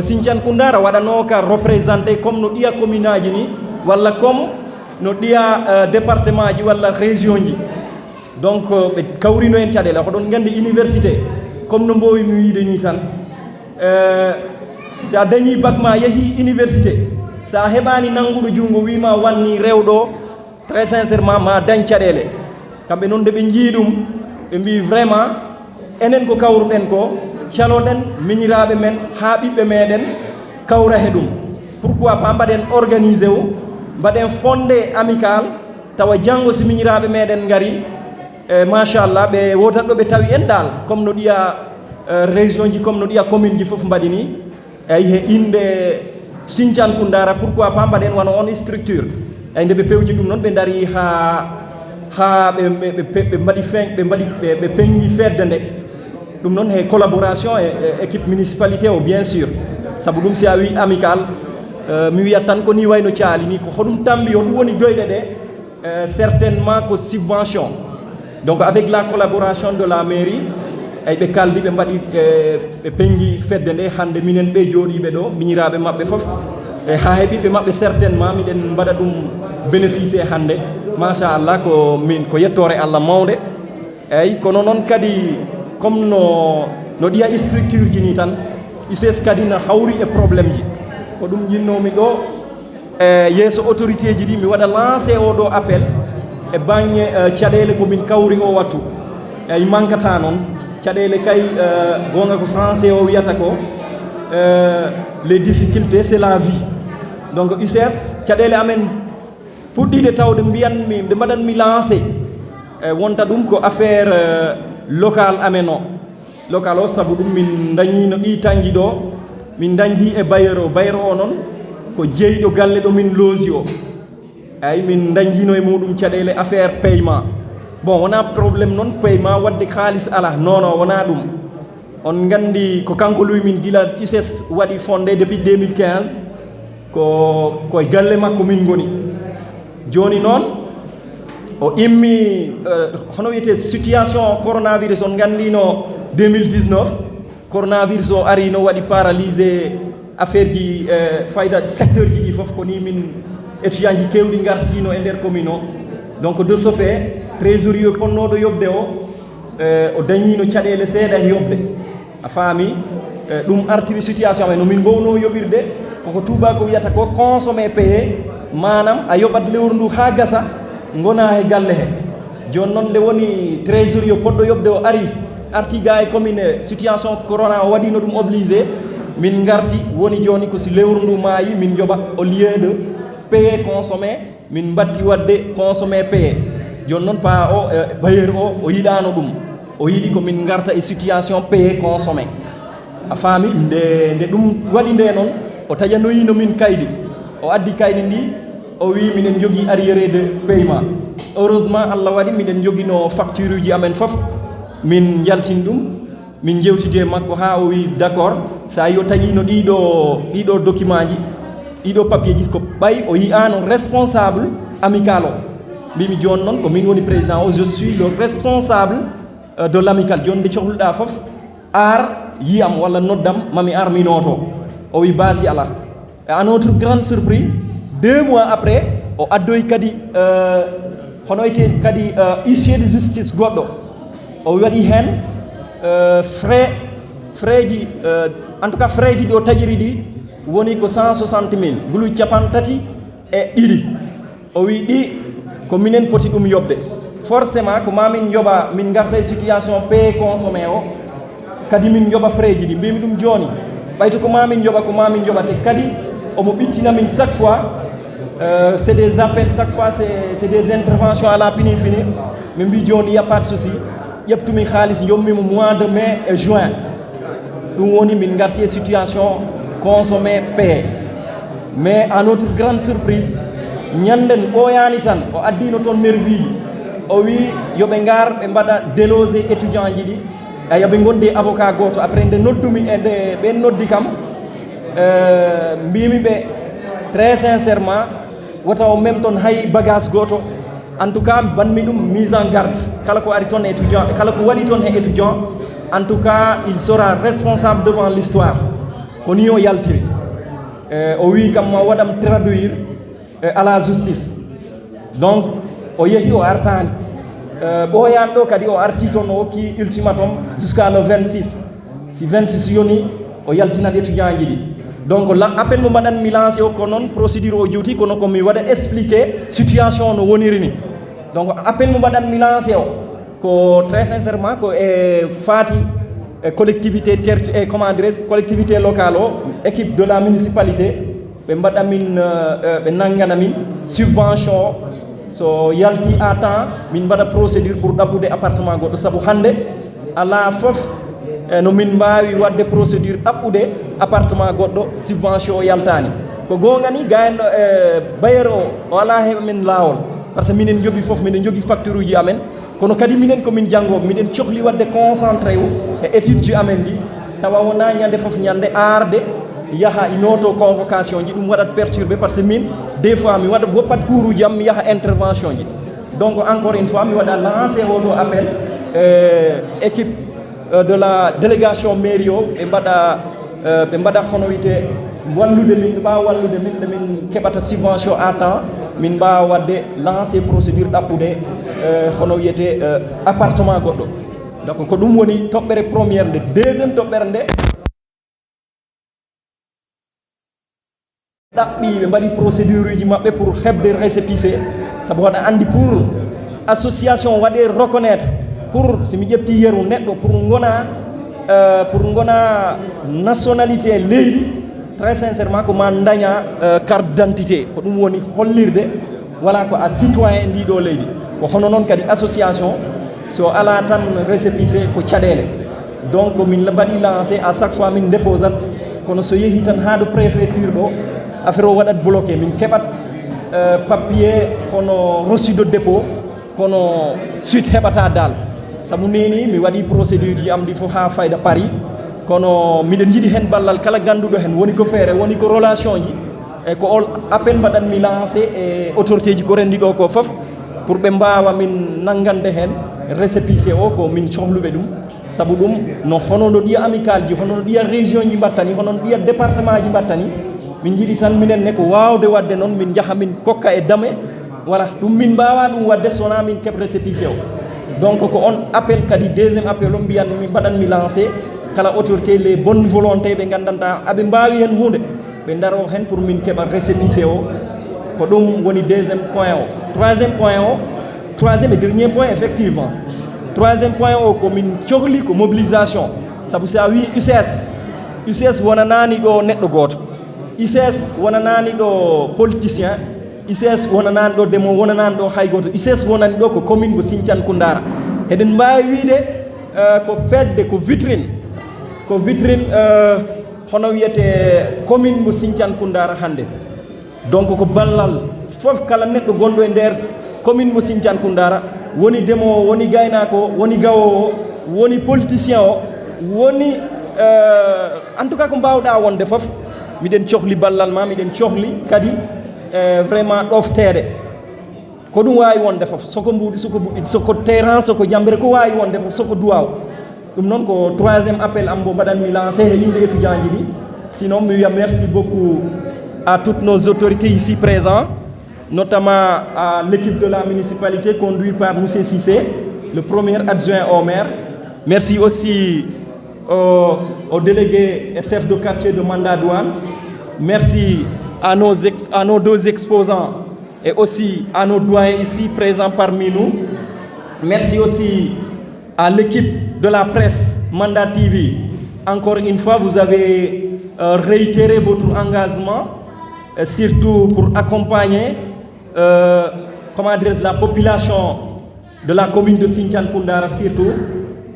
Sinthiane Koundara waɗano ka représenté comme no ɗiya commune aji ni walla comme no ɗiya département ji walla région ji donc ɓe kawrino en caɗele hoɗon gandi université comme no mbowi mi wiide ni tan sa dañi bac ma yeehi université sa heɓani nannguɗo junngo wima wanni rewɗo très sincèrement ma dañ caɗele kamɓe noon nde ɓe jii ɗum ɓe mbi vraiment enen ko kawruɗen ko caloɗen miñiraɓe men ha ɓiɓɓe meɗen kawra he ɗum pourquoi pas mbaɗen organisé wu mbaɗen fondé amical tawa janggo si miñiraɓe meɗen gari machallah ɓe wodat ɗo ɓe tawi en dal comme no ɗiya région ji comme no ɗiya commune ji foof mbaɗi ni eyi he inde Sinthiane Koundara pourquoi pas mbaɗen wano on structure eyi nde ɓe pewji ɗum noon ɓe dari ha ɓe mbaɗi ɓe peŋŋi fedde nde ɗum noon he collaboration e équipe municipalité o bien sûr saabu ɗum si a wi amical mi wiyat tan ko ni wayno caali ni ko hoɗum tambi o ɗum woni doyɗe ɗe certainement ko subvention donc avec la collaboration de la mairie eyi ɓe kaldi ɓe mbaɗi ɓe peŋŋi fedde nde hannde minen ɓe jooɗiɓe ɗo miñiraɓe maɓɓe fof e ha heeɓiɓe maɓɓe certainement miɗen mbaɗa ɗum bénéficié hannde machallah ko yettore Allah mawde eyyi kono noon kadi comme no ɗiya structure ji ni tan UCS kadi no hawri e probléme ji ko ɗum jinnomi ɗo e yeeso autorité ji ɗi mi waɗa lancé oɗo appel e bange caɗele komin kawri o wattu eyyi mankata noon caɗele kay gonga ko français o wiyata ko les difficultés c'est la vie donc UCS caɗele amen puɗɗiɗe tawde mbiyanmi nde mbaɗanmi lancé wonta ɗum ko affaire local amen o local o saabu ɗum min dañino ɗi tangui ɗo min dañdi e bailleur o noon ko jeyɗo galle ɗo min loosi o eyyi min dañdino e muɗum caɗele affaire paiement bon wona probléme noon paiement wadde halis ala non wona ɗum on gandi ko kanko luy min gila UCS waɗi fondé depuis 2015 koye galle makko min goni joni noon o immi hono wiyete situation coronavirus on gandino 2019 coronavirus o ari no waɗi paralysé affaire ji fayda secteur ji ɗi fof ko ni min étudiant ji kewɗi gartino e nder commune o donc de ce fait trésorier ponnoɗo yobde o dañino caɗele seeɗa e yobde a faami ɗum artiri situation men no min mbowno yoɓirde koko tubako wiyata ko consommé payé manam a yoɓat lewru ndu ha gasa gona e galle he joni noon nde woni trésorier poɗɗo yobde o ari arti ga e commune situation corona o waɗino ɗum obligé min garti woni joni ko si lewru ndu maayi min joɓa au lieu de payé consommé min batti wadde consommé payé joni noon pa o bailleur o yiɗano ɗum o yiɗi ko min garta e situation payé consommé a faami nde ɗum waɗi nde noon o taƴanoyino min kaydi o addi kaydi ndi o wi minen jogui arriéré de paiement heureusement Allah waɗi miɗen joguino facture uji amen fof min jaltin ɗum min jewtidi e makko ha o wi d' accord sa yo taƴino ɗiɗo document ji ɗiɗo papier ji ko ɓay o yiyano responsable amical o mbimi joni noon ko min woni président o je suis le responsable de l' amical joni nde cohluɗa fof yiyam walla noddam mami ar mi noto o wi basi ala à notre grande surprise 2 mois après o addoy kadi hono ite kadi huissier de justice goɗɗo o waɗi hen frais ji en tout cas frais ji ɗo taƴiri ɗi woni ko 160 000 bulu capan tati e ɗiɗi o wi ɗi ko minen poti ɗum yobde forcément ko mamin joɓa min garta e situation payé consommé o kadi min joɓa frais ji ɗi mbimi ɗum joni ɓayto ko mamin joɓa te kadi omo ɓittina min chaque fois c'est des appels chaque fois c'est des interventions à la fini min mbi joni y a pas de souci ƴeftumi halis jommimo mois de mai et juin ɗum woni min garti e situation consommé payé mais à notre grande surprise ñanden ɓooyani tan o addino toon nervi ji o wi yoɓe ngar ɓe mbaɗa délosé étudiant ji ɗi yoɓe gondi avocat goto après nde noddumi e nde ɓen noddi kam mbimi ɓe très sincèrement wata o même toon hay bagage goto en tout cas banmi ɗum mise en garde kala ko ari toon étudiant kala ko waɗi toon e étudiant en tout cas il sera responsable devant l'histoire ko ni o yaltiri o wi kam ma waɗam traduire à la justice donc o yeehi o artani ɓooyan ɗo kadi o arti toon o hokki ultimatum jusqu'à le 26 si 26 yoni o yaltinat étudiant ji ɗi donc appel mo mbaɗanmi lancé o ko noon procédure o juuti kono komi waɗa expliqué situation no woniri ni donc appel mo mbaɗanmi lancé o ko très sincèrement ko e faati collectivité comment dirais collectivité locale o équipe de la municipalité ɓe mbaɗamin ɓe nanggana min subvention so yalti à temps min mbaɗa procédure pour ɗaɓɓude appartement goɗɗo saabu hannde ala fof no min mbawi wadde procédure ɗaɓɓude appartement goɗɗo subvention o yaltani ko gongani gayenɗo bailleur o ala heɓa min lawol par ce que minen jogui fof minen jogui facture uji amen kono kadi minen komin janggoɓe miɗen cohli wadde concentré o e étude ji amen ɗi tawa wona ñande fof ñande arde yaha inoto convocation ji ɗum waɗat perturbé par ce que min des fois mi waɗa woppat cours uji am mi yaha intervention ji donc encore une fois mi waɗa lancé oɗo appel équipe de la délégation mairie o ɓe mbaɗa hono wiyete wallude min ɓe mbawa wallude min nde min keɓata subvention à temps min mbawa wadde lancé procédure ɗaɓɓude hono wiyete appartement goɗɗo donc ko ɗum woni toɓɓere premiére nde deuxiéme toɓɓere nde ɗaɓɓi ɓe mbaɗi procédure uji maɓɓe pour heɓde récépissé saabu waɗa andi pour association waɗe reconnaître pour somi ƴefti yeru neɗɗo pour gona nationalité leydi très sincèrement ko ma daña carte d' identité ko ɗum woni hollirde voilà ko a citoyen ndiɗo leydi ko hono noon kadi association so ala tan récépissé ko caɗele donc min mbaɗi lancé à chaque fois min déposat kono so yeehi tan ha do préfecture ɗo affaire o waɗat bloqué min keɓat papier hono reçu de dépôt kono suite heɓata dal sabu neni mi waɗi procédure ji am ɗi fof ha fayda Paris kono miɗen jiiɗi hen ballal kala ganduɗo hen woni ko feere woni ko relation ji e ko on appel mbaɗanmi lancé e autorité ji ko rendi ɗo ko fof pour ɓe mbawa min nanggande hen récépissé o ko min cohluɓe ɗum sabu ɗum no hono no ɗiya amical ji hono no ɗiya région ji mbattani hono no ɗiya département ji mbattani min jiiɗi tan minen ne ko wawde wadde noon min jaaha min kokka e dame voilà ɗum min mbawa ɗum wadde sona min keɓ récépissé o donc ko on appel kadi deuxiéme appel o mbiyan mi mbaɗanmi lancé kala autorité les bonnes volontés ɓe gandanta aɓe mbawi hen hunde ɓe daro hen pour min keɓa récépissé o ko ɗum woni deuxiéme point o troisiéme et dernier point effectivement troisiéme point o ko min cohli ko mobilisation sabu sa wi UCS wonanani ɗo neɗɗo goto UCS wonanani ɗo politicien UCS wonanani ɗo demo wonanani ɗo hay goto UCS wonani ɗo ko commune mo Sinthiane Koundara eɗen mbawi wiide ko fedde ko vitrine hono wiyete commune mo Sinthiane Koundara hande donc ko ballal fof kala neɗɗo gonɗo e nder commune mo Sinthiane Koundara woni demowo woni gaynako woni gawowo woni politicien o woni en tout cas ko mbawɗa wonde fof miɗen cohli ballal ma miɗen cohli kadi vraiment ɗoftede ko ɗum wawi wonde fof soko mbuuɗi soko ɓuɗɗi soko terrain soko jambere ko wawi wonde fof soko duwaw ɗum noon ko troisiéme appel am mo mbaɗanmi lancé e inde étudiant ji ɗi sinon mi wiya merci beaucoup à toutes nos autorités ici présents notamment à l'équipe de la municipalité conduite par M. Cissé, le premier adjoint au maire. Merci aussi aux délégués et chefs de quartier de Mandadouane. Merci à nos deux exposants et aussi à nos doyens ici présents parmi nous. Merci aussi à l'équipe de la presse Mandat TV. Encore une fois, vous avez réitéré votre engagement, surtout pour accompagner la population de la commune de Sinthiane Koundara surtout,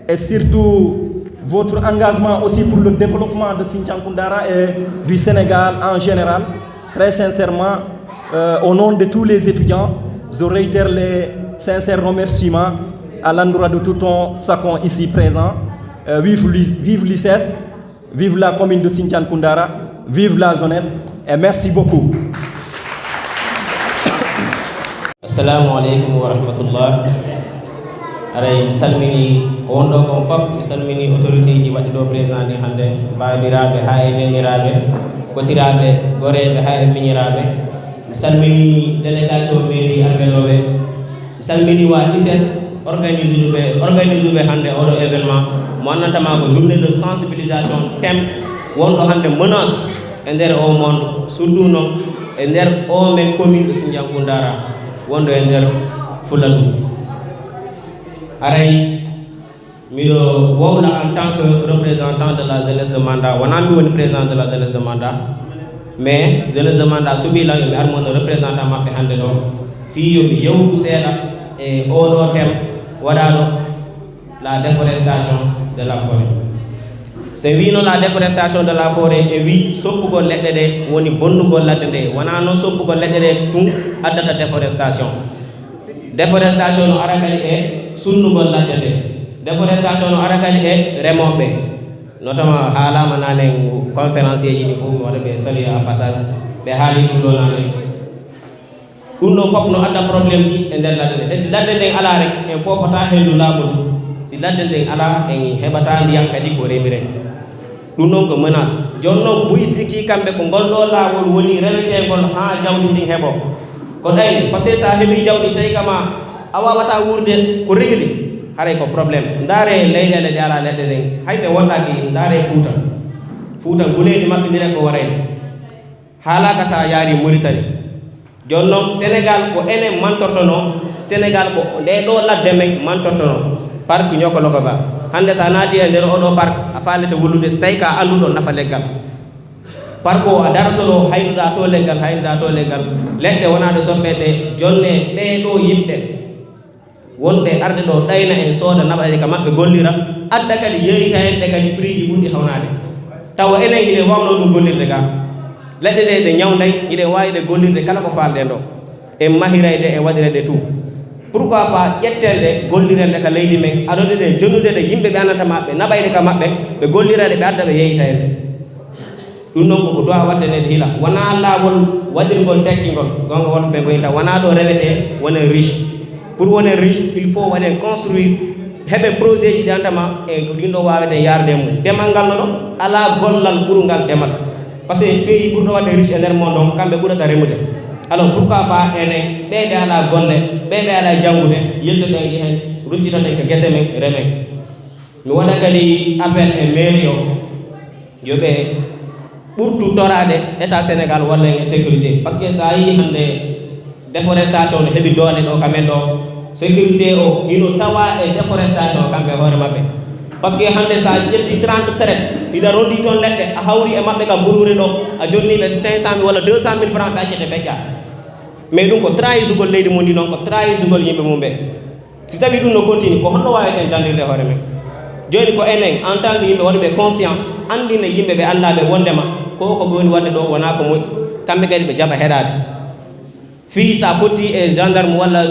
et surtout votre engagement aussi pour le développement de Sinthiane Koundara et du Sénégal en général. Très sincèrement, au nom de tous les étudiants, je réitère les sincères remerciements à l'endroit de tout ton sacon ici présent. Vive l'ICES, vive la commune de Sinthiane Koundara, vive la jeunesse et merci beaucoup. Assalamu alaikum wa rahmatullah. Aray salmini wondo ko fop salmini autorité ji waddi do président ni hande babirabe ha e nenirabe kotirabe goreebe ha e miñirabe salmini délégation mairie arbelobe salmini wa ICS organiser be hande odo événement mo annatama ko journée de sensibilisation thème wondo hande menace e nder o monde surtout no e nder o men commune de Sinthiane Koundara wondo e nder Fuladu. Aray miɗo wowla en tant que représentant de la jeunesse de Manda wona mi woni président de la jeunesse de Manda mais jeunesse de Manda suɓila yomi ar mono représentant maɓɓe hande ɗo fi yomi yewtu seeɗa e oɗo thème waɗaɗo la déforestation de la forêt. So wino la déforestation de la forêt e wi soppugol leɗɗe ɗe woni bonnugol ladde nde wona noon soppugol leɗɗe ɗe ɗum addata déforestation. Déforestation no ara kadi e sunnugol ladde nde déforestation no ara kadi e remoɓe notamment haalama nane conférencier ji ni fof mi waɗa ɓe saluer à passage ɓe haali ɗum ɗo nane ɗum ɗo fof no adda probléme ji e nder ladde nde te si ladde nden ala rek en fofata hendu laamu ndu si ladde nden ala en heɓata ndiyam kadi ko remiren ɗum ɗon ko menace joni noon buy sikki kamɓe ko ngol ɗo laawol woni rewetegol ha jawdi ndin heɓo ko ɗayni par ce que sa heeɓi jawɗi tawi kama a wawata wurde ko regli haray ko probléme ndaare leyɗele ɗe ala leɗɗe ɗen hayso wonɗaki ndaare Fouta guleji maɓɓe ndine ko warayno haalaka sa yaari Mauritanie joni noon Sénégal ko enen mantortono Sénégal ko nde ɗo ladde men mantortono parc ñokoloko ba hande sa naati e nder oɗo parc a faalete wulude so tawi ka anduɗo nafa leggal parc o a daratoɗo haynuɗa to leggal leɗɗe wonaɗe soppeɗe jonne ɓeɗo yimɓe wonɓe arde ɗo ɗayna en sooda naɓaɗe ka maɓɓe gollira adda kadi yeytayde kadi prix ji ɓurɗi hawnade tawa enen hiɗen wawno ɗum gollirde ga leɗɗe ɗe ɗe ñawday hiɗen wawi ɗe gollirde kala ko falɗen ɗo en mahirayde e waɗirede tout pourquoi pas ƴettelde gollirede ka leydi men aɗoɗe ɗe jonnudede yimɓe ɓe annata maɓɓe naɓayde ka maɓɓe ɓe gollirade ɓe adda ɓe yeytayde ɗum noon koko dowa wattanede hila wona laawol waɗirgol tekkingol gonga wonɓe goyinta wona ɗo rewete wonen riche pour wonen riche il faut waɗen construire heɓe projet ji dantama e ko ɗin ɗo wawete yarde mum demal ngal nono ala gollal ɓurgal demal par ce que pays ɓurɗo wadde riche e nder monde on kamɓe ɓurata remude alors pourquoi pas enen ɓeɓe ala golle ɓeɓe ala janggude yeltoɗen hen ruccitoɗen ko guese men remen mi waɗa kadi appel e mairie o yoɓe ɓurtu torade état sénégal walla en sécurité par ce que sa yi hande déforestation ne heeɓi doole ɗo kamen ɗo sécurité o ino tawa e déforestation kamɓe hoore maɓɓe par ce que hande sa ƴetti 30 seret ina rondi toon leɗɗe a hawri e maɓɓe ka ɓurure ɗo a jonniɓe 500 000 walla 200 000 francs ɓe accete feƴƴa mais ɗum ko trahisugol leydi mum ndi noon ko trahisugol yimɓe mum ɓe si tawi ɗum no continue ko honno waweten dandirde hoore men joni ko enen en tant que yimɓe wonɓe conscient andine yimɓe ɓe andaɓe wondema ko woni wadde ɗo wona ko moƴƴi kamɓe kadi ɓe jaɓa heɗade fi sa fotti e gendarme walla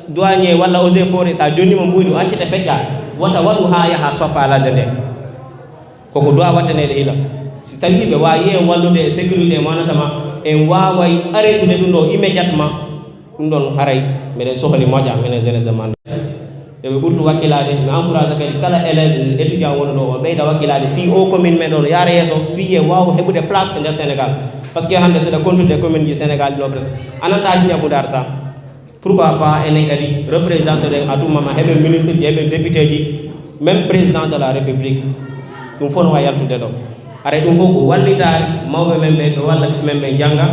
douanier walla eaux et forêt sa jonnima mbuyni o accete feƴƴa wota waɗu ha yaaha soppa ladde nde koko dowa wattanede hila si tawi ɓe wawi en wallude e sécurité manatama en waway arrêtude ɗum ɗo immédiatement ɗum ɗon haray meɗen sohli moƴƴa minen jeunesse de Manda eɓe ɓurtu wakkilade mi encourage kadi kala élève étudiant woni ɗo on ɓeyda wakkilade fi o commune meɗon yaara yesso fi e wawa heɓude place e nder sénégal par ce que hande seɗa contude commune ji sénégal ɗo presque ananta signa Boudar Sam pourquoi pas enen kadi représente ɗen à tout moment heɓe ministre ji heɓe député ji même président de la république ɗum fof no wawi yaltude ɗo ara ɗum fof ko wallitare mawɓe men ɓe ɓe walla men ɓe jangga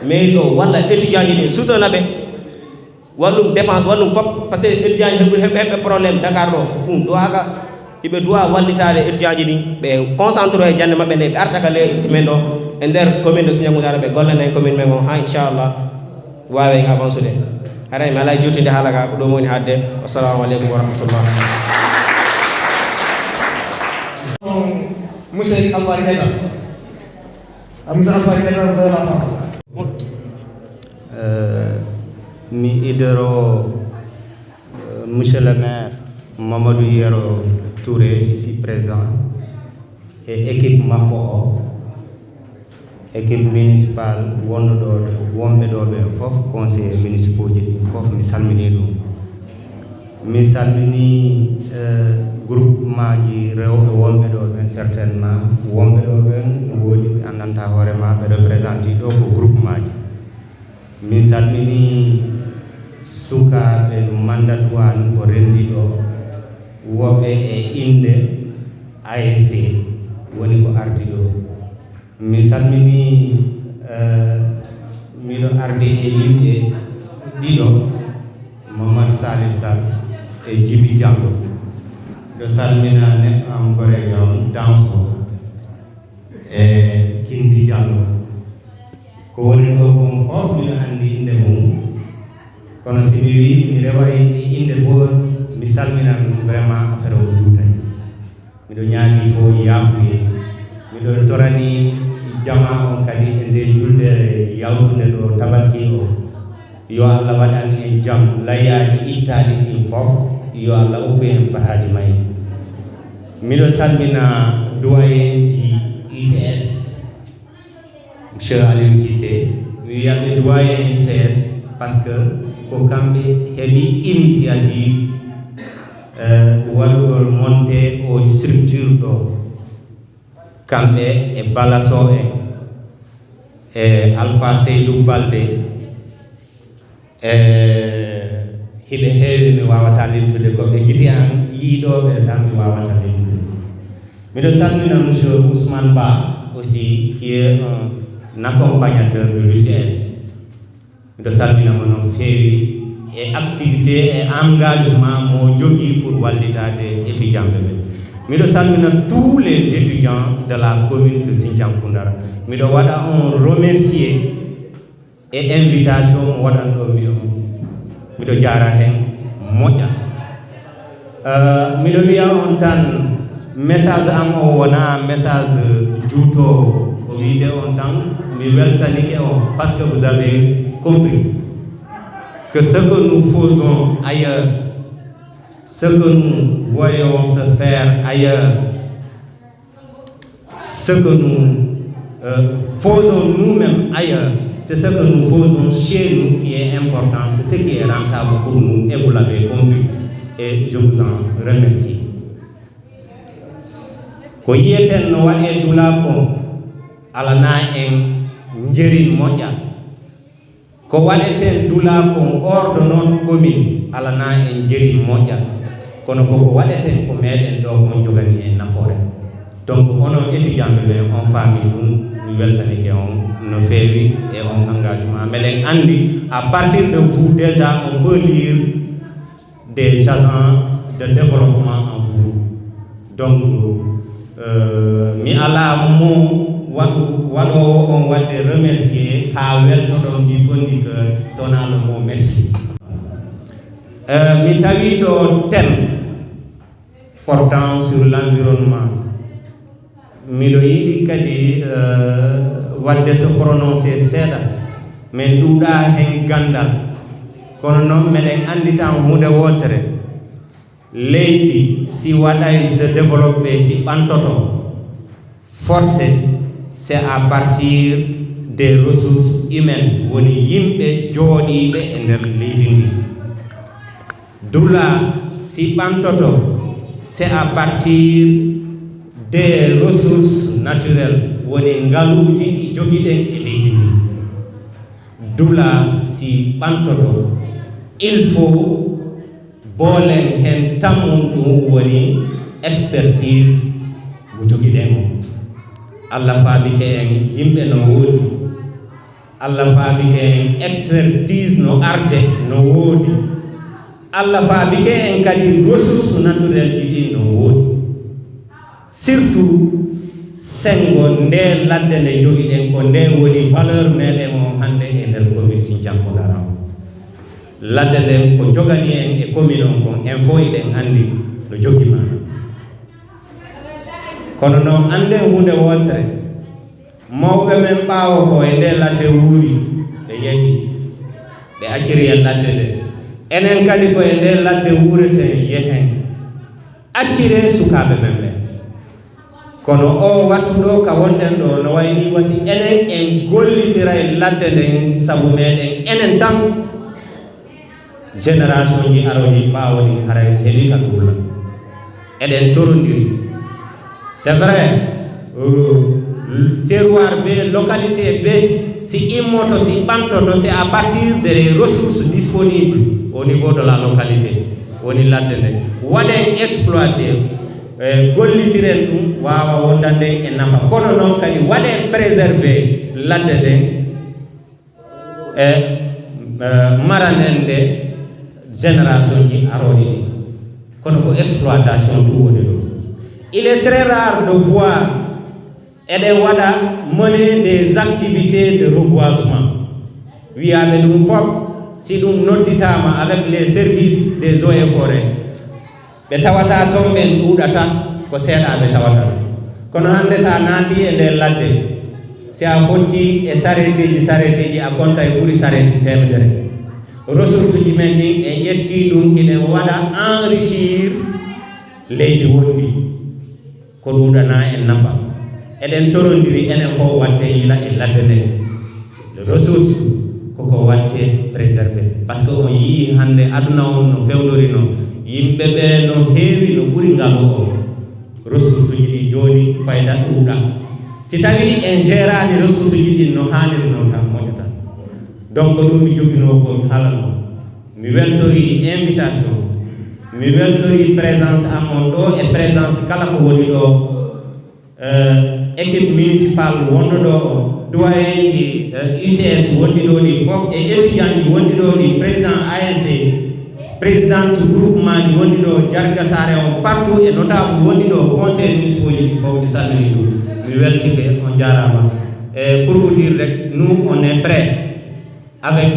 mairie o walla étudiant ji ɗi sutana ɓe wallum dépense wallum fop par ce que étudiant ji heɓɓe probléme Dakar ɗo ɗum dowaga iɓe duwa wallitade étudiant ji ɗi ɓe concentre e jande mabɓe nde ɓe arta ka leydi men ɗo e nder commune de Signagoundara ɓe gollana commune men o ha inchallah wawen avance de aray mi ala jottinde haala ka ko ɗum woni hadde wassalamu aleykum wa rahmatullah monsieur Alfari Keita monsieur Alfari Keita mi idoro monsieur le maire Mamadou Yero Touré ici présent et équipe makko o équipe municipale wonɓe ɗo ɓe fof conseiller municipaux ji ɗi fof mi salmini ɗum mi salmini groupement ji rewɓe wonɓe ɗo ɓen certainement wonɓe ɗo ɓen no woodi ɓe andanta hoorema ɓe représente ɗo ko groupement ji mi salmini sukaɓe Manda Douane ko rendi ɗo woɓe e inde ASC woni ko ardi ɗo mi salmini miɗo ardi e yimɓe ɗiɗo Mamadou Salif Sall e Djibi Diallo ɗo salmina neɗɗo am gorege on Danso e Kindi Diallo ko woni ɗo kon fof miɗo anndi inde mum kono si mi wi mi rewa e inde goo mi salmina ɗum vraiment affaire o duutani miɗo ñaagi fo yaafuye miɗo torani jama on kadi e nde juldere yawtude ɗo tabaski o yo Allah waɗan en jam layyaji ittaɗi ɗin fof yo Allah ubbe en bataji mayde miɗo salmina doyen ji ICS monsieur Aliou Cissé mi wiyaɓe doyen ICS parce que ko kamɓe heɓi initiative waɗugol monté o structure ɗo kamɓe e Balaso en e Alpha Seydou Balde e hiɓe heewi mi wawata limtude ko ɓe jiti an yiiɗoɓe tan mi wawata limtude miɗo salmina monsieur Ousmane Ba aussi qui est un accompagnateur de l'UCS miɗo salminamo no feewi e activité et engagement mo jogui pour wallitade étudiant ɓe miɗo salmina tous les étudiants de la commune de Sinthiane miɗo waɗa on remercier et invitation mo waɗan ɗo miɗo jara hen moƴƴa miɗo wiya on tan message am o wona message juutowo o wiide on tan mi weltanike on parce que vous avez compris que ce que nous faisons ailleurs, ce que nous voyons se faire ailleurs, ce que nous faisons nous-mêmes ailleurs, c'est ce que nous faisons chez nous qui est important, c'est ce qui est rentable pour nous, et vous l'avez compris. et je vous en remercie. Ko yiyeten no waɗe dula ko alana en njeri moƴƴa ko waɗeten dula ko hors de notre commune alana en njeri moƴƴa kono koko waɗeten ko meɗen ɗo ko jogani en nafoore. Donc onon étudiant ɓe on faami ɗum mi weltanike on no feewi et on engagement meɗen andi à partir de vous déjà on peut lire des agents de développement en vous. Donc mi ala mo waɗowo on wadde remercier ha weltoɗon ɗi fonditeur sona le mot merci. Mi tawi ɗo thème portant sur l'environnement. Miɗo yiɗi kadi wadde se prononcer seeɗa min ɗuuɗa hen gandal kono noon meɗen andi tan hunde wotere leydi si waɗay se développer si ɓantoto forcé c'est à partir des ressources humaines woni yimɓe jooɗiɓe e nder leydi ndi. Dula si ɓantoto c'est à partir des ressources naturelles woni ngaluuji ɗi jogiɗen e leydi ndi. Dula si ɓantoto il faut boolen hen tammum ɗum woni expertise mo jogiɗen o. Allah faabike en yimɓe no woodi, Allah faabike en expertise no arde no woodi, Allah faabike en kadi ressource naturelle ji ɗi no woodi. Surtout sengo nde ladde nde jogiɗen ko nde woni valeur meɗen o hande e nder commune Sinthiane Dara o. Ladde nden ko jogani en e commune on kon en fo eɗen andi no jogima. Kono noon anden hunde wotere mawɓe men ɓaawo ko e nde ladde wuuri ɓe yehi ɓe acciri e ladde nde. Enen kadi ko e nde ladde wuureten yehen accire sukaɓe men ɓe. Kono o wattu ɗo ka wonɗen ɗo no wayni wasi enen en gollitira e ladde nden sabu meɗen enen tan génération ji aroji ɓaawo ɗi hara heeɓi ka ɗuula eɗen torondiri. C'est vrai terroir be localité be si immoto si ɓantoto c'est à partir des ressources disponibles au niveau de la localité woni ladde nde waɗen exploité gollitiren ɗum wawa wondande e nafa. Kono noon kadi waɗen préservé ladde nden e maranen nde génération ji aroɗi ɗi. Kono ko exploitation ɗum woni ɗo. Il est très rare de voir eden wada mener des activités de reboisement. Wiyaɓe ɗum fof si ɗum nodditama avec les services des eaux et forêts ɓe tawata ton ɓen ɗuuɗata ko seeɗa ɓe tawata. Kono hande sa naati e nder ladde si a fotti e sareteji a konta e ɓuri sareti temedere. Ressources ji men ɗin e ƴetti ɗum inen waɗa enrichir leydi wondi ko ɗuɗana en nafa. Eɗen torondiri enen fof watte yila e ladde nde. Le ressource koko watte préservé par ce que on yii hande aduna on no fewdori no yimɓe ɓe no heewi no ɓuri ngalu o ressource ji ɗi joni fayda ɗuuɗa. Si tawi en gérani ressource ji ɗi no hannirno tan moƴƴata. Donc ɗum mi jogino ko mi halanno mi weltori invitation mi weltori présence amon ɗo e présence kala ko woni ɗo équipe municipale wonɗo ɗo o doyen ji UCS wonɗi ɗo ɗi fof e étudiant ji wonɗi ɗo ɗi président ASC présidente groupement ji wonɗi ɗo Jarga Sare on partout et notable wonɗi ɗo conseil municipal ji fof mi salmini ɗum mi weltike on jarama. Et pour vous dire rek nous on est prêts avec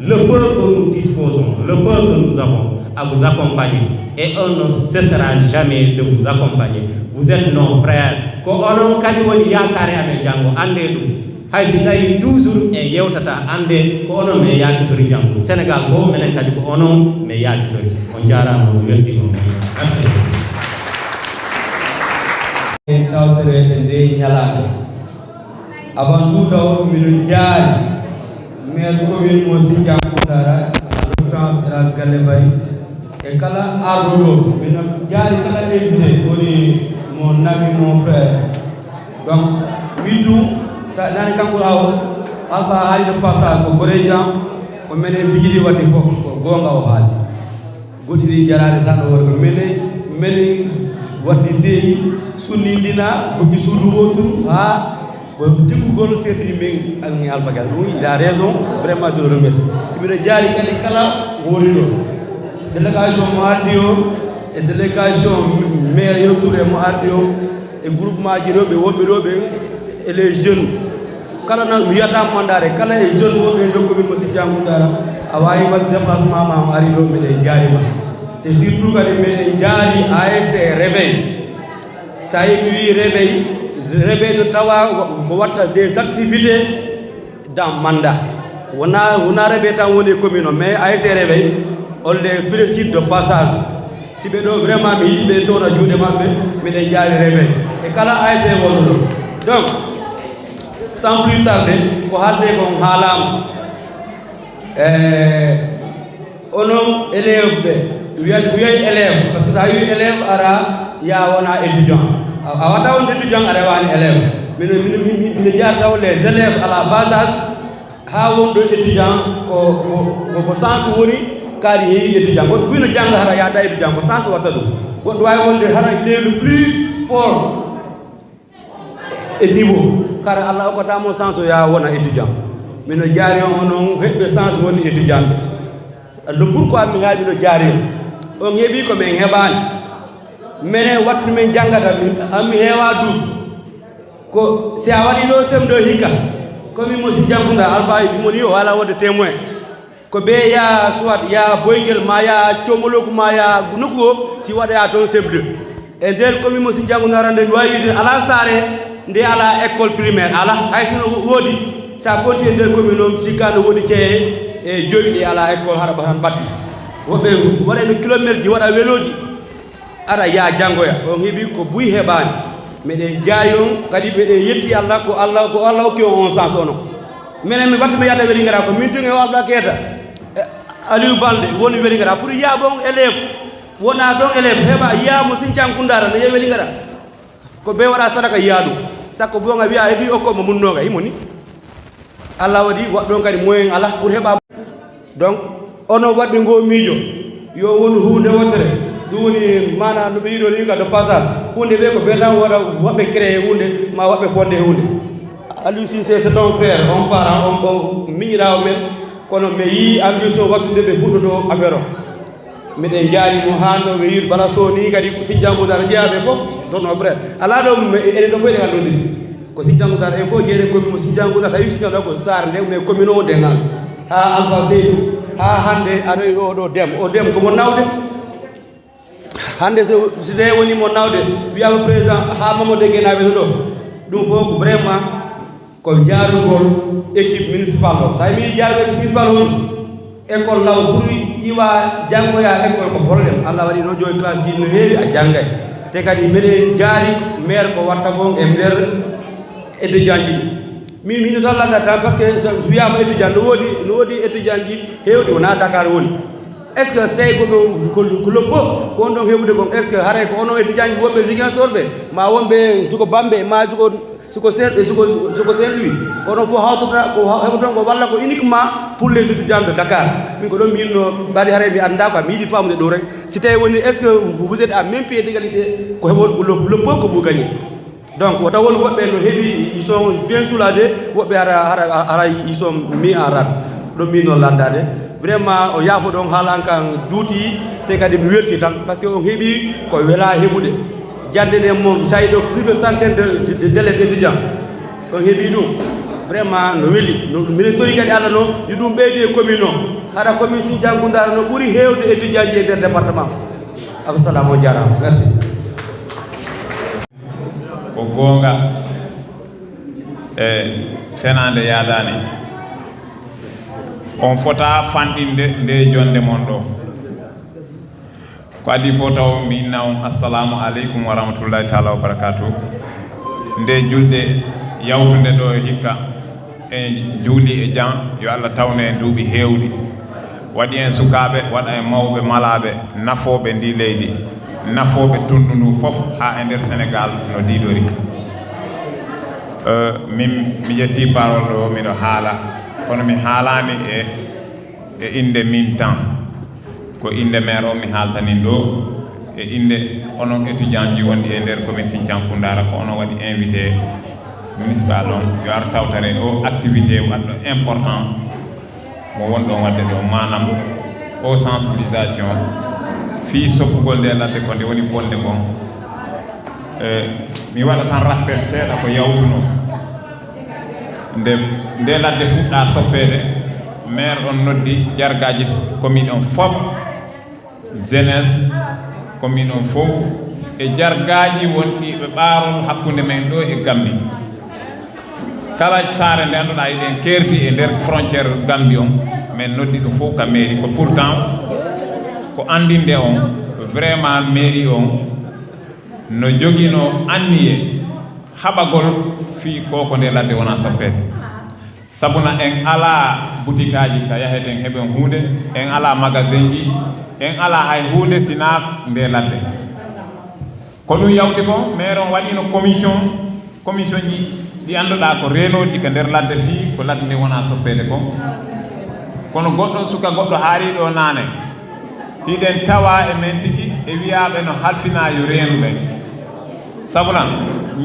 le peu que nous disposons, le peu que nous avons, à vous accompagner. Et on ne cessera jamais de vous accompagner. Vous êtes nos frères. Ko onon kadi woni yakare amen jango ande ɗum. Hay si tawi toujours e yewtata ande ko onon me yakitori jango. Sénégal fof menen kadi ko onon me yakitori. On jarama no weltima. Merci. En kawtere nde ñalata. Avant tout d'abord miɗo jaari maire commune mo Sinthiane Dara en l'occurrence Elhadji Galle Bari e kala ardoɗo min jaari kala invité woni mon ami mon frère donc wiɗum sa nani kanko aw alpha haali de passage ko gorejan ko menen fijiri wadde fof ko gonga o haali goɗɗi ɗi jarade tan o worko menen wadde seeyi sunnidina boggi suudu wotum ha ko tiggugol serdi men ak ni alpha gal ɗum il a raison vraiment je le remercie mbiɗa jaari kadi kala woni ɗo délégation mo ardi o e délégation maire yewtour e mo ardi o e groupement ji rewɓe wonɓe ɗo ɓe et les jeunes kala no wiyata mandare kala e jeune wonɓe ɗo commune mo Siddiankundara a wawi wadde déplacement ma ari ɗo meɗen jaarima te surtout kadi meɗen jaari ASC réveil sa yi mi wi réveil no tawa ko watta des activités dans mandat wona réveil tan woni commune o mais ASC réveil on les félicite de passage si ɓe ɗo vraiment mi yiɗi ɓe towna juuɗe maɓɓe miɗen jaari réveil e kala ASC wonno ɗo donc sans plus tarder ko haalde kon haalama onon élève ɓe wiyoy élève par ce que sa wi élève ara ya wona étudiant a wata on étudiant a rewani élève mine jartaw les élèves à la bas âge ha wonɗo étudiant ko sens woni kaari heewi étudiant goɗɗo ɓuyno jangga hara yata étudiant ko sens watta ɗum goɗɗo wawi wonde hara il est le plus fort e niveau kara Allah okkatamo sens o ya wona étudiant mino jaari on noon heɓɓe sens woni étudiant le pourquoi mi haaɓi no jaari on heeɓi ko min heɓani minen wattude min janggata mi heewa duuɓi ko si a waɗi ɗo semdo hikka komin mo Siddiankunda alpha ɗumoni o wala wonde témoin ko ɓe ya soit ya boygel ma ya comoloku ma ya nokku o si waɗaya toon semde e nder komin mo Siddiankunda nde mi wawi wide ala saare nde ala école primaire ala hay sono woodi sa konti e nder commune o sikka no woodi ceye e joyi ɗi ala école haɗa tan batti woɓɓe waɗano kilométre ji waɗa weloji aɗa ya janggoya on heeɓi ko buyi heɓani meɗen jaari on kadi meɗen yetti Allah ko Allah hokki on sens ono minen mi batte mi yadda Welingara ko min tunge o Abdoulaye Keita Aliou Balde woni Welingara pour yaabon élève wona ɗon élève heɓa yiyamo Siddiankundara no yeehi Welingara ko ɓe waɗa sadaka yiya ɗum sakko bonga wiya heeɓi okkomo munnoga yimoni Allah waɗi waɗɗon kadi moyen ala pour heɓa donc ono waɗɓe ngo miijo yo woni hunde wottere ɗum woni mana no ɓe yiɗo ni ka de passage hunde ɓe ko ɓe tan waɗa waɓɓe créé hunde ma waɓɓe fonde hunde Aliou Cissé c'est ton frère on parent on miñirawo men kono mi yi ambition wattude ɓe fuɗɗoto affaire o miɗen jaarimo hanno ɓe yiɗ bala so ni kadi Siddiankundara jeeyaɓe fof tono frère ala ɗo enen ɗo fof ɗe gandodiri ko Siddiankundara en fof jeeɗen commune mo Siddiankundara tawi Siddiankundara ko sar nde mais commune o nde ngal ha Alpha Seydou ha hande aɗa oɗo dem komo nawde hande so nde woni mo nawde wiyama président ha Mamadou Guenaɓe to ɗo ɗum fof ko vraiment ko jaarugol équipe municipal o sa mi jaarugo équipe municipal woni école law pour iwa janggoya école ko probléme Allah waɗi noon joni classe ji no heewi a janggay te kadi mbeɗen jaari maire ko watta kon e nder étudiant ji min mino tallanta tan par ce que so wiyama étudiant no woodi étudiant ji heewɗi wona Dakar woni est ce que sey ko loppo ko on ɗon heɓude kon est ce que haray ko onon étudiant ji wonɓe Ziguinchor ɓe ma wonɓe suko Bambe ma suko Saint-Louis onon fof hawtoto ko heɓoton ko walla ko uniquement pour les étudiants de Dakar min ko ɗon mbino ɓaɗi haray mi anda quoi mi yiɗi famude ɗo rek si tawi woni est ce que vous êtes à même pied d'égalité ko heɓon loppo ko ɓu gagné donc wata won woɓɓe no heeɓi ils sont bien soulagés woɓɓe hara ils sont mis en rade ɗum min noon landade vraiment o yaafo ɗon haalan kan duuti te kadi mi welti tan par ce que on heeɓi ko wela heɓude jande nde moom sayi ɗo plus de centaine d'élèves étudiants on heeɓi ɗum vraiment no weeli minen tori kadi Allah no yo ɗum ɓeydi e commune o haɗa commune Siddiankundara no ɓuuri heewde étudiant ji e nder département absalam on jarama merci ko goonga e fenande yaadani on fota fanɗinde nde jonde mon ɗo ko adi fo taw mi inna on assalamu aleykum wa rahmatullahi taala wa barakatuh nde julɗe yawtude ɗo hikka e juuli e jan yo Allah tawne duuɓi heewɗi waɗi en sukaɓe waɗa en mawɓe malaɓe nafoɓe ndi leydi nafoɓe tundu ndu fof ha e nder Sénégal no diɗori min mi ƴetti parole ɗo miɗo haala kono mi haalani e inde min temps ko inde maire o mi haaltanin ɗo e inde onon étudiant ji wonɗi e nder commune Sinthiane Koundara ko onon waɗi invité municipal on yo ar tawtare o activité waɗɗo important mo wonɗon wadde ɗo manam o sensibilisation fi soppugol nde ladde ko nde woni bonde gon mi waɗa tan rappel seeɗa ko yawtuno nde ladde fuɗɗa soppede maire on noddi jargaji commune on fof jeunesse commune on fof e jargaji wonɗi ɓe ɓaarol hakkude men ɗo e Gambie kala saare nde annduɗa eɗen kerdi e nder frontiére Gambie on min noddi ɗum fof ka mairie ko pourtant ko andinde on vraiment mairie on no joguino anniye haɓagol fi koko nde ladde wona soppede sabuna en ala boutique aji ka yaheten heɓen hunde en ala magasin ji en ala hay hunde sina nde ladde ko ɗum yawti ko maire on waɗino commission ji ɗi annduɗa ko renoji ko nder ladde fi ko ladde nde wona soppede ko kono goɗɗo suka goɗɗo haariɗo naane hiɗen tawa e men tigi e wiyaɓe no halfina yo reenuɓe sabuna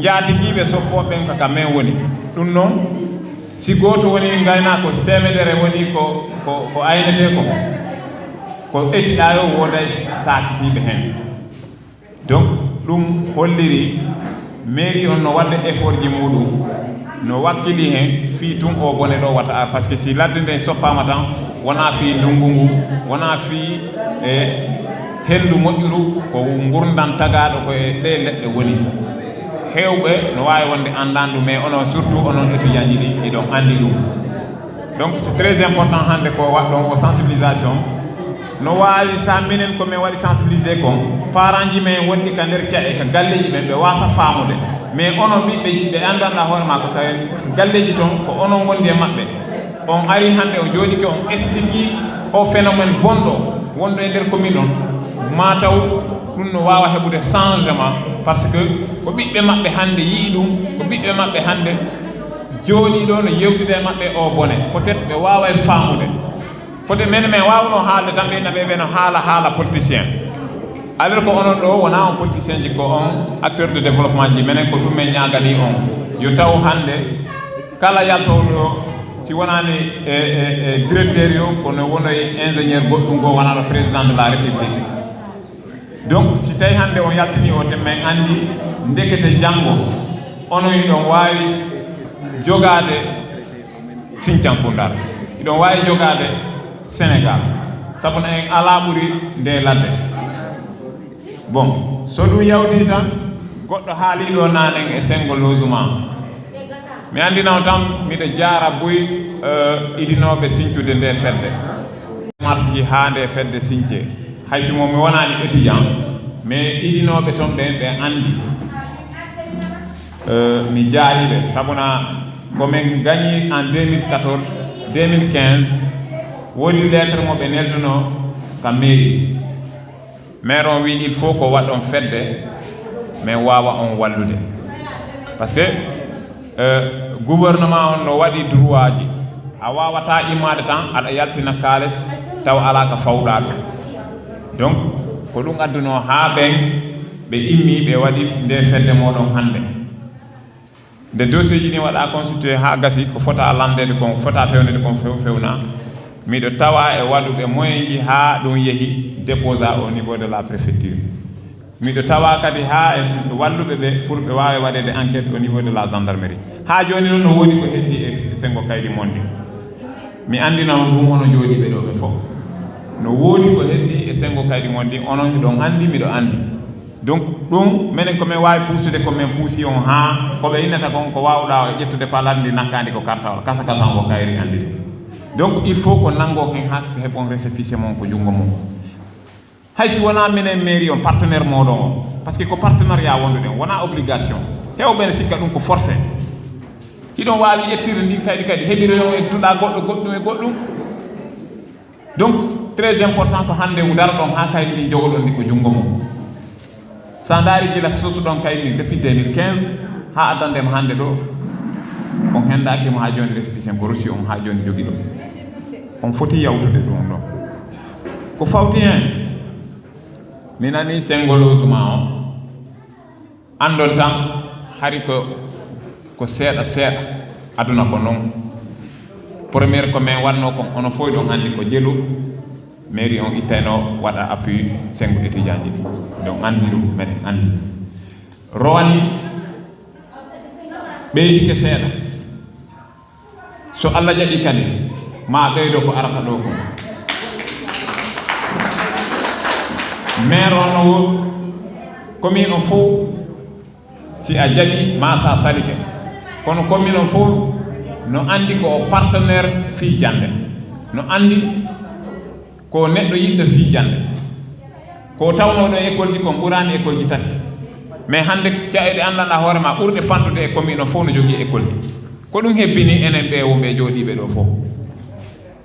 jaatiguiɓe soppoɓen kaka men woni ɗum noon si goto woni gayna ko temedere woni ko aynete ko etiɗa yo woday sakitiɓe hen donc ɗum holliri mairie on no wadde effort ji muɗum no wakkili hen fi tun o bone ɗo wata ar par ce que si ladde nde soppama tan wona fi ndungu ngu wona fi hendu moƴƴuru ko gurdam tagaɗo ko e ɗe leɗɗe woni hewɓe no wawi wonde andan ɗum mais onon surtout onon étudiant ji ɗi ɗiɗon andi ɗum donc c'est très important hande ko waɗɗon o sensibilisation no wawi sa minen komin waɗi sensibilisé kon parent ji men wonɗi ka nder caɗe ka galleji ɓen ɓe wasa famude mais onon ɓiɓɓe ɓe andanɗa hoore ma ko galleji toon ko onon wondi e maɓɓe on ari hande o jooɗike on explique o phénomène bonɗo wonɗo e nder commune on mataw ɗum no wawa heɓude changement par ce que ko ɓiɓɓe maɓɓe hande yii ɗum ko ɓiɓɓe maɓɓe hande jooɗi ɗo no yewtide e maɓɓe o bone peut être ɓe wawa e famude peut être men wawno haalde tan ɓe naɓe ɓe no haala politicien alors ko onon ɗo wona on politicien ji ko on acteur de développement ji menen ko ɗum men ñagani on yo taw hande kala yaltowɗo si wonani directeur yo kono wonoye ingénieur goɗɗum go wonano président de la république donc si tawi hande on yaltini o temmen andi ndekete janggo onon iɗon wawi jogade Sinthiane Koundara iɗon wawi jogade Sénégal sabu en ala ɓuuri nde ladde bon so ɗum yawti tan goɗɗo haaliɗo nanen e sengo logement mi andino tan miɗo jaara boy idinoɓe siñcude nde fedde marche ji ha nde fedde Sinthié hayso mo mi wonani étudiant mais idinoɓe toon ɓen ɓe andi mi jaariɓe sabuna komin gagni en 2014 2015 woni lettre mo ɓe nelduno ka mairie maire on wi il faut ko waɗon fedde mais wawa on wallude par ce que gouvernement on no waɗi droit ji a wawata immade tan aɗa yaltina kalis taw ala ka fawɗa ɗum donc ko ɗum adduno ha ɓen ɓe immi ɓe waɗi nde fedde moɗon hande nde dossier ji ɗi waɗa constitué ha gasi ko fota landede kon fota fewnede kon fewna miɗo tawa e waɗuɓe moyen ji ha ɗum yeehi déposa au niveau de la préfecture miɗo tawa kadi ha e walluɓe ɓe pour ɓe wawi waɗede enquête au niveau de la gendarmerie ha joni noon no woni ko heddi e sengo kaydi monde mi andi noon ɗum ono jooɗiɓe ɗo ɓe fof no woodi ko heddi e sengo kaydi monde onon ɗon andi miɗo andi donc ɗum minen komin wawi puusude komin puusi on ha koɓe innata kon ko wawɗa e ƴettude palade ndi nakkandi ko kartawal kasa kasan ko kayri andide donc il faut ko nango hen ha heɓon récépissé mon ko jungo mum haysi wona minen mairie on partenaire moɗon o par ce que ko partenariat wonduɗen wona obligation hewɓene sikka ɗum ko forcé hiɗon wawi ƴettirde ndin kaydi kadi heɓiroyon e tuɗa goɗɗo goɗɗum e goɗɗum donc très important ko hande udar ɗon ha kayit ɗi jogoɗon ndi ko junngo mum sa daari gila sosuɗon kayit ɗi depuis 2015 ha addandema hande ɗo on hendakimo ha joni récépissé ko reçu on ha joni jogui ɗum on foti yawtude ɗum ɗon ko fawti hen mi nani sengolosuma o andon tan hari ko seeɗa seeɗa aduna ko noon premiére ko min wanno ko ono fof ɗon andi ko jelu mairie on ittayno waɗa appui sengo étudiant ji ɗi donc andi ɗum meɗen andi rowani ɓeydike seeɗa so Allah jaɓi kadi ma ɓeydo ko arata ɗo ko maire on o commune on fof si a jaɓi ma sa salike kono commune on fof no andi ko o partenaire fi jande no andi ko neɗɗo yiɗɗo fi jande ko tawnoɗo école ji kon ɓurani école ji tati mais hande caɗeɗe andanɗa hoore ma ɓurɗe fandude e commune o fof no jogui école ji ko ɗum hebbini enen ɓe wonɓe jooɗiɓe ɗo fof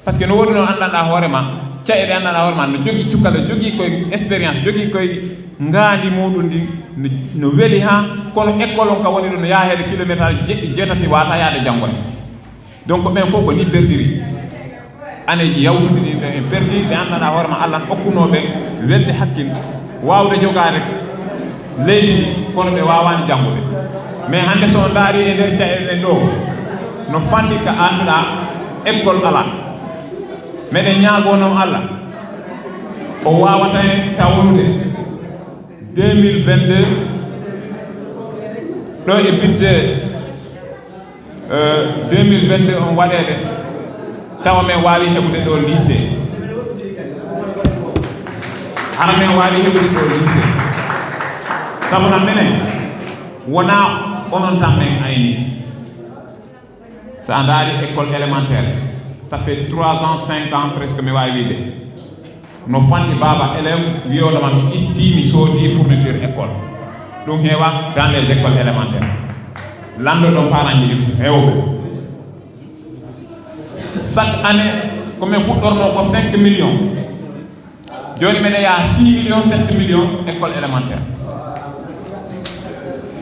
par ce que no woodi no andanɗa hoore ma caɗeɗe andanɗa hoore ma no jogui cukalel jogui koye expérience jogui koye ngaandi muɗum ndi no weeli ha kono école on ka woni ɗo no yaha heede kilométre aji jeetati wata yaade janggone donc ɓen fof ko ni perdiri aneji yawtude ɗi en perdi ɓe andanɗa hoore ma Allah hokkunoɓe welde hakkille wawde jogade leydi ndi kono ɓe wawani janggude mais hande so daari e nder caɗeɗen ɗo no fandi ka anduɗa école ala meɗen ñaagonon Allah o wawata en tawrude 2022 ɗo e budget 2022 on waɗede tawa men wawi heɓude ɗo lycée hara men wawi heɓude ɗo lycée sabu tan minen wona onon tan men ayni sa daari école élémentaire ça fait 3 ans 5 ans presque mi wawi wiide no fandi baba élève wiyoɗoma mi itti mi soodi fourniture école ɗum heewa dans les écoles élémentaires lando ɗon parent ji ɗi hewɓe chaque année komin fuɗɗorno ko 5 millions joni meɗe yaha 6 millions 7 millions école élémentaire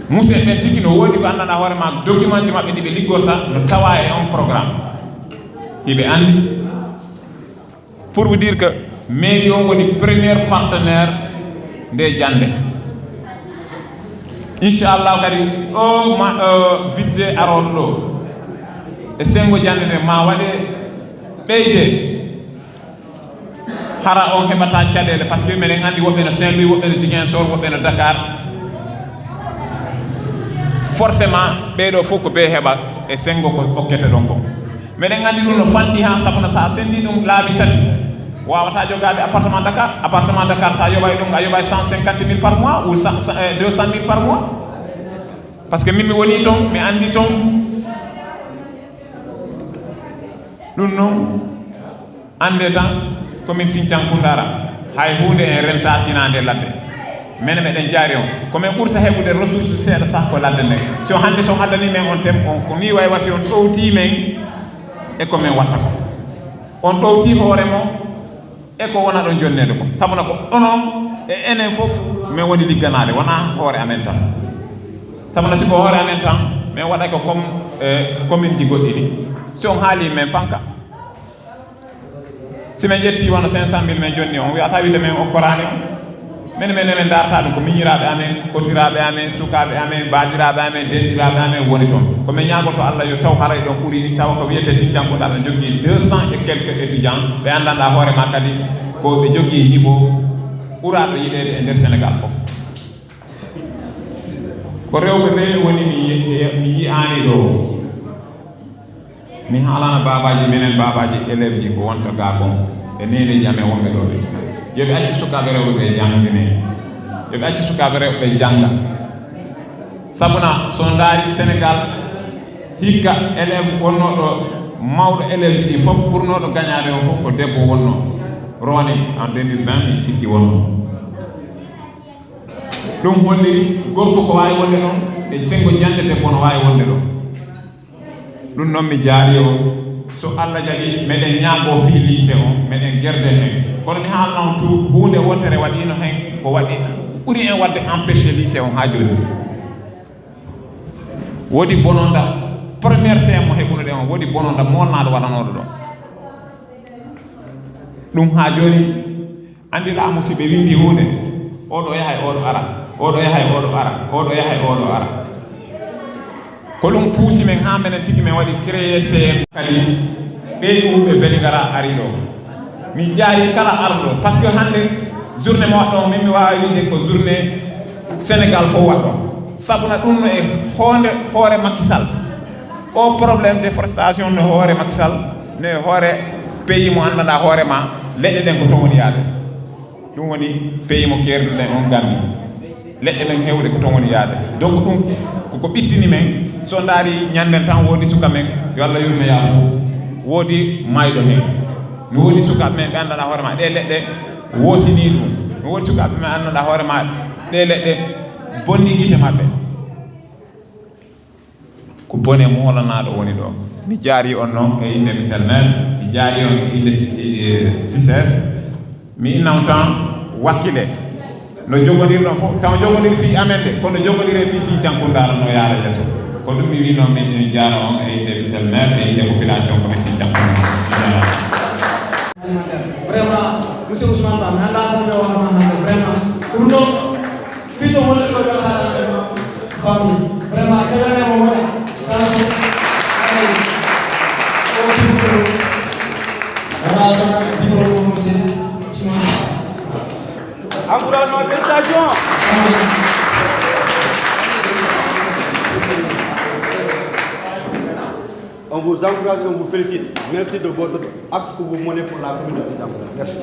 musidɓe ɓen tigi no woodi ko andanɗa hoore ma document ji maɓɓe ɗi ɓe liggorta no tawa e on programme hiɓe andi pour vous dire que mairie o woni premier partenaire nde jande inchallah kadi o budget aroɗo ɗo e sengo jande nde ma waɗe ɓeyde hara on heɓata caɗele par ce que minen andi woɓɓe no Saint Louis woɓɓe no Ziguinchor woɓɓe no Dakar forcément ɓeɗo fof ko ɓe heɓa e sengo ko hokkete ɗon ko meɗen andi ɗum no fanɗi ha sabuna sa sendi ɗum laabi tati wawata jogade appartement Dakar sa yoɓay ɗum a yoɓay 150 000 par mois ou 200 000 par mois par ce que min mi woni toon mi andi toon ɗum noon ande tan komin Sinthiane Koundara hay hunde en renta sina nde ladde mene meɗen jaari on komin ɓurta heɓude ressource seeɗa sah ko ladde nde so hande son addani men on tem on ko ni way wasi on ɗowti men e ko min watta ko on ɗowti hoore mo e ko wona ɗon jonnede ko sabuna ko onon e enen fof min woni ligganade wona hoore amen tan sabuna siko hoore amen tan min waɗa ko comme commune ji goɗɗi ɗi si on haali men fanka si min ƴetti wono 500 000 min jonni on wiyata wiide men o korani on min men darta ɗum ko miñiraɓe amen kotiraɓe amen sukaɓe amen badiraɓe amen dendiraɓe amen woni toon komin ñagoto Allah yo taw haray ɗon ɓuuri tawa ko wiyete Sinthiane Koundara ne jogui 200 et quelques étudiants ɓe andanɗa hoore ma kadi ko ɓe jogui niveau ɓuraɗo yiɗede e nder Sénégal foof ko rewɓe ɓe woni mi yiyani ɗo mi haalana babaji minen babaji élève ji ko wonta ga kon e neneji amen wonɓe ɗo ɓe yoɓe acci sukaɓe rewɓe ɓe jangine yoɓe acci sukaɓe rewɓe ɓe janga sabuna so daari Sénégal hikka élève wonnoɗo mawɗo élève ji ɗi fof ɓurnoɗo gagnade o fof ko debbo wonno rowani en 2020 mi sikki wonno ɗum holliri gorko ko wawi wonde ɗon e sengo jande debbo no wawi wonde ɗon ɗum noon mi jaari o so Allah jagi meɗen ñaago fi lycée on meɗen gerde hen kono mi haalno tu hunde wotere waɗino hen ko waɗi ɓuri en wadde empêché lycée on ha joni wodi bononda première CM mo heɓuno ɗe on wodi bononda molnaɗo waɗanoɗo ɗon ɗum ha joni andira musidɓe windi hunde oɗo yahay oɗo ara oɗo yahay oɗo ara oɗo yahay oɗo ara ko ɗum puusi men ha menen tigi men waɗi créé CM kadi ɓeydi wumɓe Vélingara ari ɗo mi jaari kala arɗo par ce que hande journée mo waɗɗo min mi wawi wiide ko journée Sénégal fof waɗɗo sabuna ɗum no e hoore Macky Sall o probléme déforestation no hoore Macky Sall no e hoore pays mo andanɗa hoorema leɗɗe ɗen ko toon woni yaade ɗum woni pays mo kerduɗen on Gambie leɗɗe men hewde ko toon woni yaade donc ɗum koko ɓittini men so daari ñanden tan woodi suka men yo Allah yurme yaafo woodi mayɗo hen mi woodi sukaɓe men ɓe andanɗa hoorema ɗe leɗɗe woosini ɗum mi woodi sukaɓe men andanɗa hoorema ɗe leɗɗe bonni guite maɓɓe ko bone molanaɗo woni ɗo mi jaari on noon e inde Michel Maire mi jaari on e inde CICES mi innam tan wakkile no jogodirɗon fof taw jogodir fi amen de kono jogodire fi Sinthiankundara no yaara yesso ko ɗum mi wi noon min jaara on e inde Michel Maire e inde population komin Sinthiankundara vraiment monsieur Ousmane Ba mi anda homɓe wonama hande vraiment ɗum ɗo fiɗo wolle ko ɓe haalaɓe fammi vraiment keɗanemo waɗa kaso o diplôme wala ɗon diplôme o monsieur Ousmane Ba encouragement félicitations on vous encourage et on vous félicite. Merci de votre acte que vous menez pour la commune de Sinthiankundara. Merci.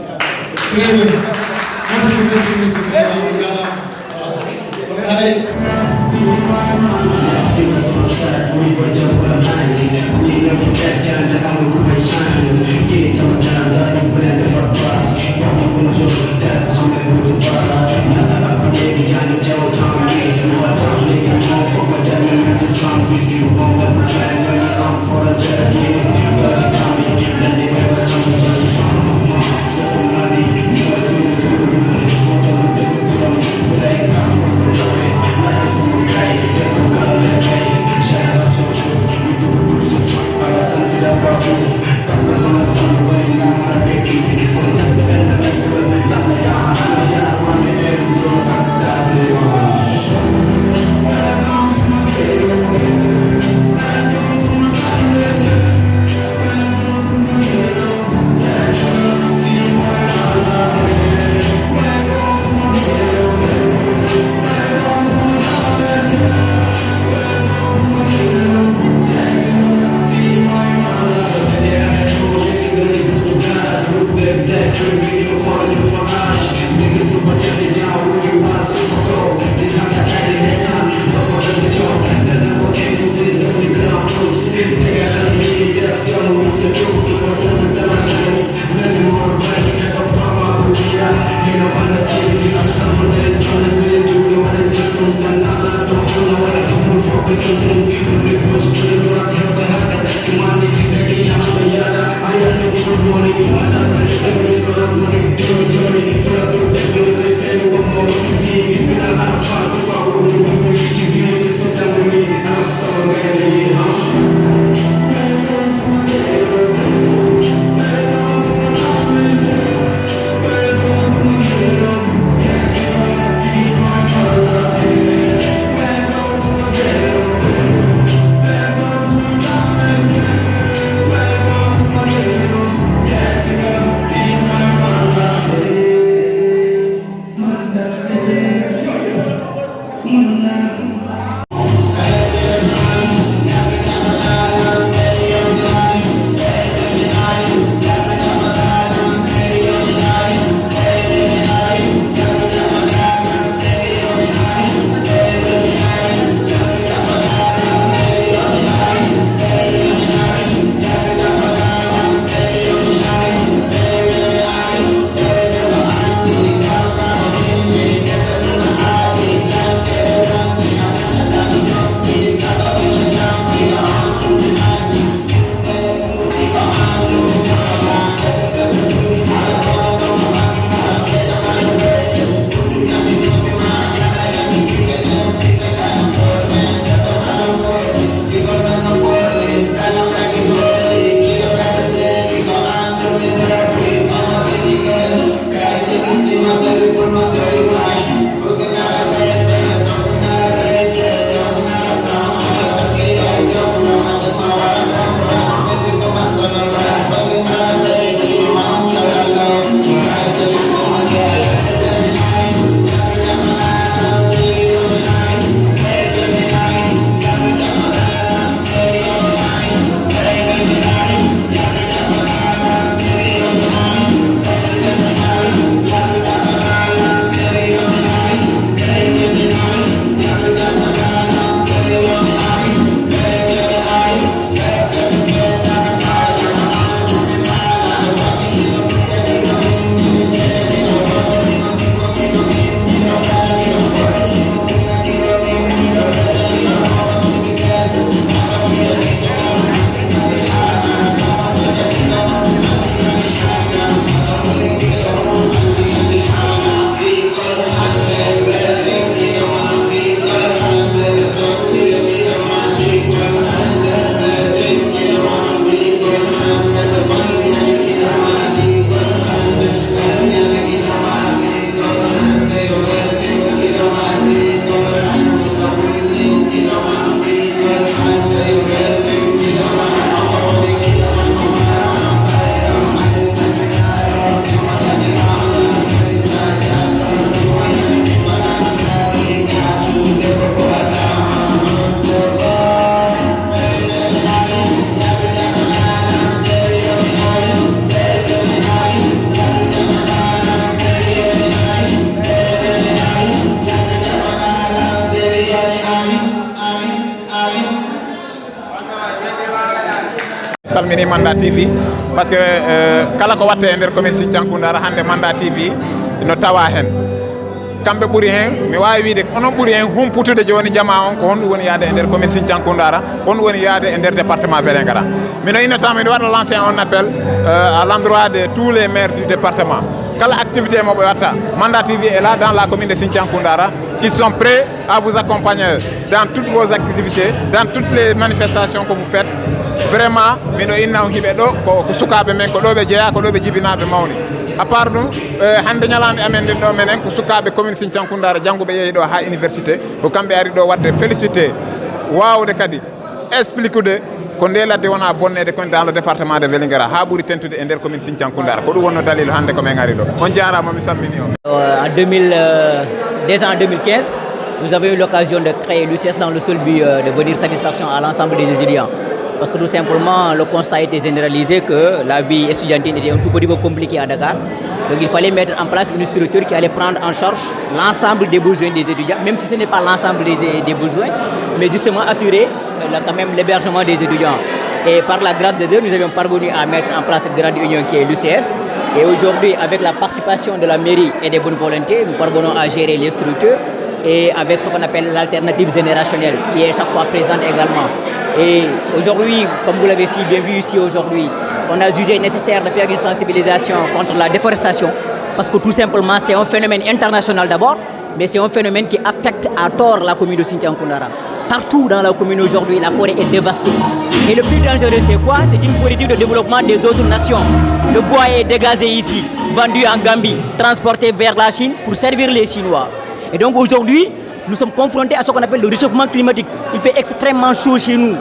salmini Manda TV parce que kala ko watte e nder commune Sinthiankundara hande Manda TV no tawa hen kamɓe ɓuuri hen mi wawi wiide onon ɓuuri hen humputude joni jama on ko honɗum woni yaade e nder commune Sinthiankundara honɗum woni yaade e nder département Vélingara mino innatama ene waɗa lancé un appel à l'endroit de tous les maires du département kala activité moɓe watta Manda TV est là dans la commune de Sinthiankundara. Ils sont prêts à vous accompagner dans toutes vos activités, dans toutes les manifestations que vous faites. Vraiment, mino inna on hiɓe ɗo ko sukaɓe men ko ɗo ɓe jeeya ko ɗo ɓe jibinaɓe mawni à part ɗum hande ñalande amen nden ɗo menen ko sukaɓe commune Sinthiankundara janggoɓe yeehi ɗo ha université ko kamɓe ari ɗo wadde félicité wawde kadi expliquede ko nde ladde wona bonnede kon dans le département de Vélingara ha ɓuuri tentude e nder commune Sinthiankundara ko ɗum wonno dalilu hande ko men ari ɗo on jarama mi salmini on. Déjà en 2015, nous avons eu l'occasion de créer l'UCS dans le seul but de venir satisfaction à l'ensemble des étudiants. Parce que tout simplement, le constat était généralisé que la vie étudiantine était un tout petit peu compliquée à Dakar. Donc il fallait mettre en place une structure qui allait prendre en charge l'ensemble des besoins des étudiants, même si ce n'est pas l'ensemble des besoins, mais justement assurer quand même l'hébergement des étudiants. Et par la grâce de Dieu, nous avions parvenu à mettre en place cette grande union qui est l'UCS. Et aujourd'hui, avec la participation de la mairie et des bonnes volontés, nous parvenons à gérer les structures et avec ce qu'on appelle l'alternative générationnelle qui est chaque fois présente également. Et aujourd'hui, comme vous l'avez si bien vu ici aujourd'hui, on a jugé nécessaire de faire une sensibilisation contre la déforestation parce que tout simplement c'est un phénomène international d'abord, mais c'est un phénomène qui affecte à tort la commune de Sinthiankundara. Partout dans la commune aujourd'hui, la forêt est dévastée. Et le plus dangereux, c'est quoi? C'est une politique de développement des autres nations. Le bois est dégazé ici, vendu en Gambie, transporté vers la Chine pour servir les Chinois. Et donc aujourd'hui, nous sommes confrontés à ce qu'on appelle le réchauffement climatique. Il fait extrêmement chaud chez nous.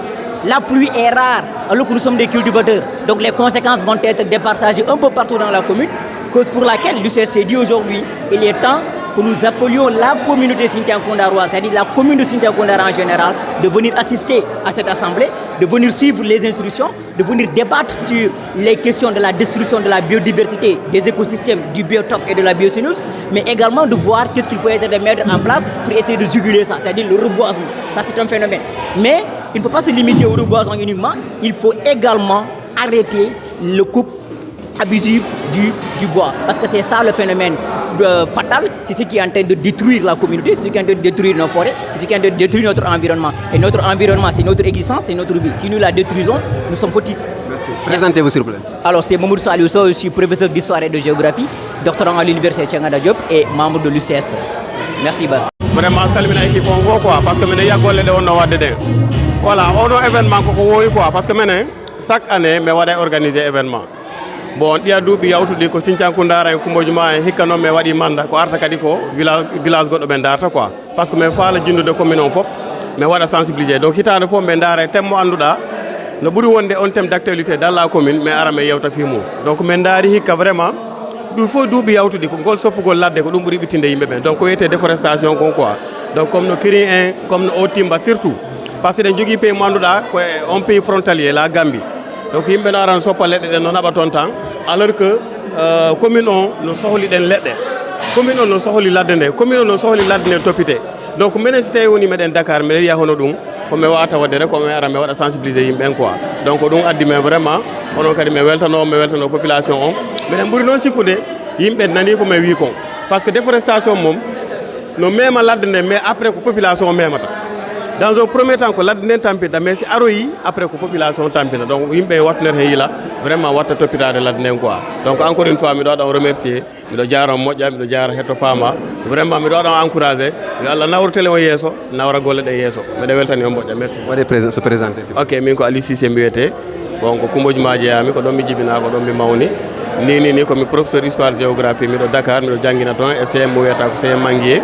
La pluie est rare, alors que nous sommes des cultivateurs. Donc les conséquences vont être départagées un peu partout dans la commune, cause pour laquelle l'UCS s'est dit aujourd'hui, il est temps que nous appelions la communauté Sinthiankundaroise, c'est-à-dire la commune de Sinthiankundara en général, de venir assister à cette assemblée, de venir suivre les instructions, de venir débattre sur les questions de la destruction de la biodiversité, des écosystèmes, du biotope et de la biocénose, mais également de voir qu'est-ce qu'il faut être de mettre en place pour essayer de juguler ça, c'est-à-dire le reboisement. Ça, c'est un phénomène. Mais il ne faut pas se limiter au reboisement uniquement, il faut également arrêter le coupe abusif du bois. Parce que c'est ça le phénomène fatal, c'est ce qui est en train de détruire la communauté, c'est ce qui est en train de détruire nos forêts, c'est ce qui est en train de détruire notre environnement. Et notre environnement, c'est notre existence, c'est notre vie. Si nous la détruisons, nous sommes fautifs. Merci. Présentez-vous s'il vous plaît. Alors c'est Mamoudou Saliousso, je suis professeur d'histoire et de géographie, doctorant à l'université Cheikh Anta Diop et membre de l'UCS. Merci Bass. Vraiment salmina équipe on go quoi parce que mene yagolle de on wadde de. Voilà, on a événement ko woyi quoi parce que mene chaque année me wada organiser événement. Bon ɗiya duuɓi yawtude ko Sinthiankundara e Kumbojuma e hikka noon mi waɗi manda ko arta kadi ko village goɗɗo ɓe darta quoi par ce que min faala jinnude commune on fof mi waɗa sensibilisé donc hitande fof ɓe daara thème mo annduɗa no ɓuuri wonde on thème d' actualité dans la commune mi ara mi yewta fimum donc min daari hikka vraiment ɗum fof duuɓi yawtude ko ngol soppugol ladde ko ɗum ɓuuri ɓittinde yimɓe ɓen donc ko wiyete déforestation kon quoi donc comme no Kiri en comme no Otimba surtout par ce que ɗen jogui pays mo annduɗa ko on pays frontalier la Gambie donc yimɓe no aran soppa leɗɗe ɗen no naɓa toon tan alors que commune on no sohli ɗen leɗɗe commune on no sohli ladde nde commune on no sohli ladde nde toppite donc minen so tawi woni meɗen Dakar miɗen yiya hono ɗum komi wawata wadde rek komi ara mi waɗa sensibilisé yimɓen quoi donc ɗum addi men vraiment onon kadi mi weltano population on miɗen ɓuuri noon sikkude yimɓe nani ko min wi kon par ce que déforestation mom no mema ladde nde mais après ko population o memata dans un premier temps ko ladde nden tampinta mais si aroyi après ko population tampina donc yimɓe wattanere he yila vraiment watta toppitade ladde nden quoi donc encore une fois miɗo waɗa on remercier miɗo jaara moƴƴa miɗo jaara hetto paama vraiment miɗo waɗa on encouragé yo Allah nawra télé o yeeso nawra golle ɗe yeeso miɗo weltani on moƴƴa merci waɗe se présenté ok min ko Aliou Cissé mbiyete bon ko Kumbojuma jeeyami ko ɗon mi jibina ko ɗon mi mawni ni komi professeur histoire géographie miɗo Dakar miɗo jangguina toon e CM mo wiyata ko CM Manguier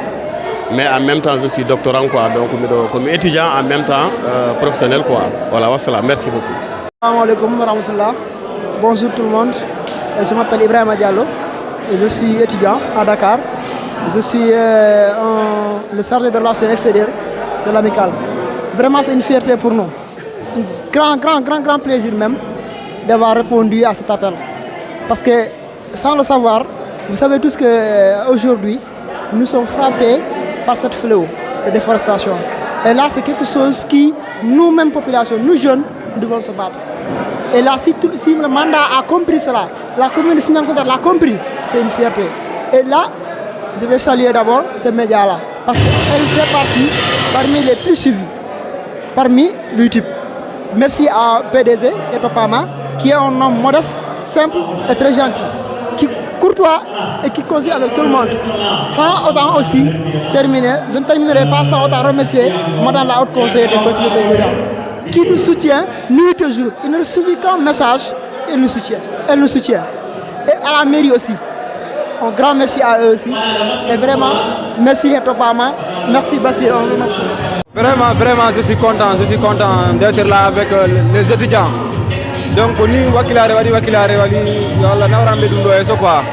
mais en même temps je suis doctorant quoi donc comme étudiant en même temps professionnel quoi voilà wassalam merci beaucoup. Assalamu alaikum wa rahmatullah. Bonjour tout le monde. Je m'appelle Ibrahima Diallo et je suis étudiant à Dakar. Je suis le chargé de relations extérieures de l'amicale. Vraiment c'est une fierté pour nous. Un grand plaisir même d'avoir répondu à cet appel. Parce que sans le savoir, vous savez tous qu'aujourd'hui nous sommes frappés par cette fléau de déforestation. Et là, c'est quelque chose qui, nous-mêmes, population, nous jeunes, nous devons se battre. Et là, si le mandat a compris cela, la commune de Sindian-Koundara l'a compris, c'est une fierté. Et là, je vais saluer d'abord ces médias-là, parce qu'elle fait partie parmi les plus suivis, parmi l'UTIP. Merci à PDG et Topama, qui est un homme modeste, simple et très gentil, qui courtois et qui conseille avec tout le monde. Sans autant aussi terminer, je ne terminerai pas sans autant remercier Madame la Haute Conseillère des collectivités territoriales, qui nous soutient nuit et jour. Il ne suffit qu'un message, elle nous soutient. Elle nous soutient. Et à la mairie aussi. Un grand merci à eux aussi. Et vraiment, merci Topama, merci Bassir. Vraiment, je suis content d'être là avec les étudiants. Donc, nous, wakilare wali yalla nawrambe dum do e so quoi.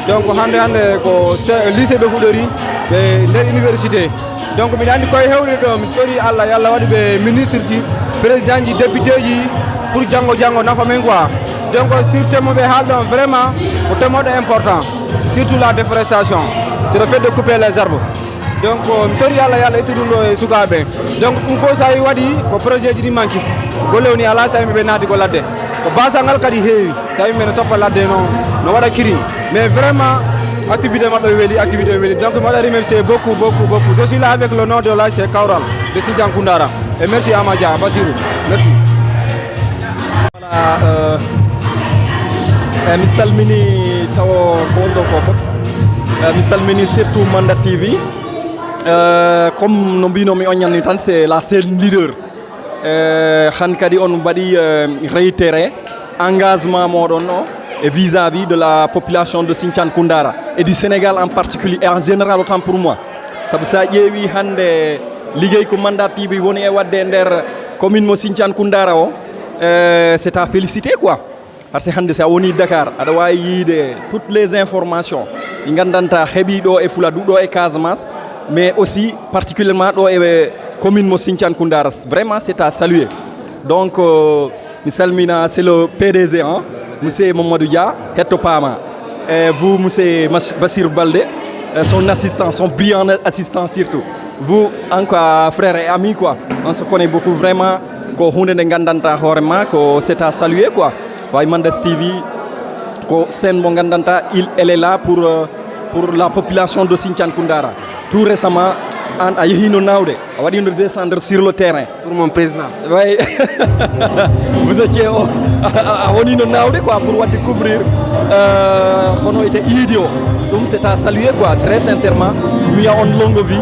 Donc, hande ko lycée de Foudori be der université. Donc, mi andi koy hewde do mi tori Allah yalla wadi be ministre ji, président ji, député ji pour jango nafa men quoi. Donc, sur thème be haldon vraiment ko thème important, surtout la déforestation. C'est le fait de couper les arbres. Donc, mi yalla etudundo e sukabe. Donc, faut ça y wadi ko projet ji di manki. Golle woni ala sa mi be nadi ko ladde. Ko basangal kadi heewi. Sa mi men soppa ladde no wada kiri. Mais vraiment activité mabbe weli. Donc, je voudrais remercier beaucoup. Je suis là avec le nom de l'ASC Kaural de Sindian-Koundara. Et merci à Amadia Basirou. Merci. Voilà, mi salmini tawo ko wonɗo ko fof mi salmini surtout Manda TV. Comme no mbinomi on ñanni tan c'est la scène leader. Han kadi on mbaɗi réitéré engagement moɗon o et vis-à-vis de la population de Sindian-Koundara et du Sénégal en particulier et en général autant pour moi. Sabu sa ƴeewi hande liggéey ko Manda TV woni e wadde nder commune mo Sindian-Koundara o c'est à féliciter quoi. Parce que hande sa woni Dakar aɗa wawi yiide toutes les informations ɗi gandanta heeɓi ɗo e Fuladu ɗo e Casamance, mais aussi particulièrement ɗo e commune mo Sindian-Koundara. Vraiment c'est à saluer. Donc mi salmina, c'est le PDG hein, monsieur Mamadou Dia hetto Pama, et vous monsieur Bassir Balde, son assistant, son brillant assistant surtout. Vous encore frères et amis quoi, on se connaît beaucoup vraiment. Ko hunde nde gandanta hoorema ko c'est à saluer quoi. Way Manda TV ko scène mo gandanta elle est là pour la population de Sindian-Koundara. Tout récemment a yehino nawde a waɗi no descendre sur le terrain pour mon président. Oui. Vous étiez a woni no nawde quoi pour wadde couvrir hono ite iidi o. Donc c'est à saluer quoi, très sincèrement. Mi a on longue vie.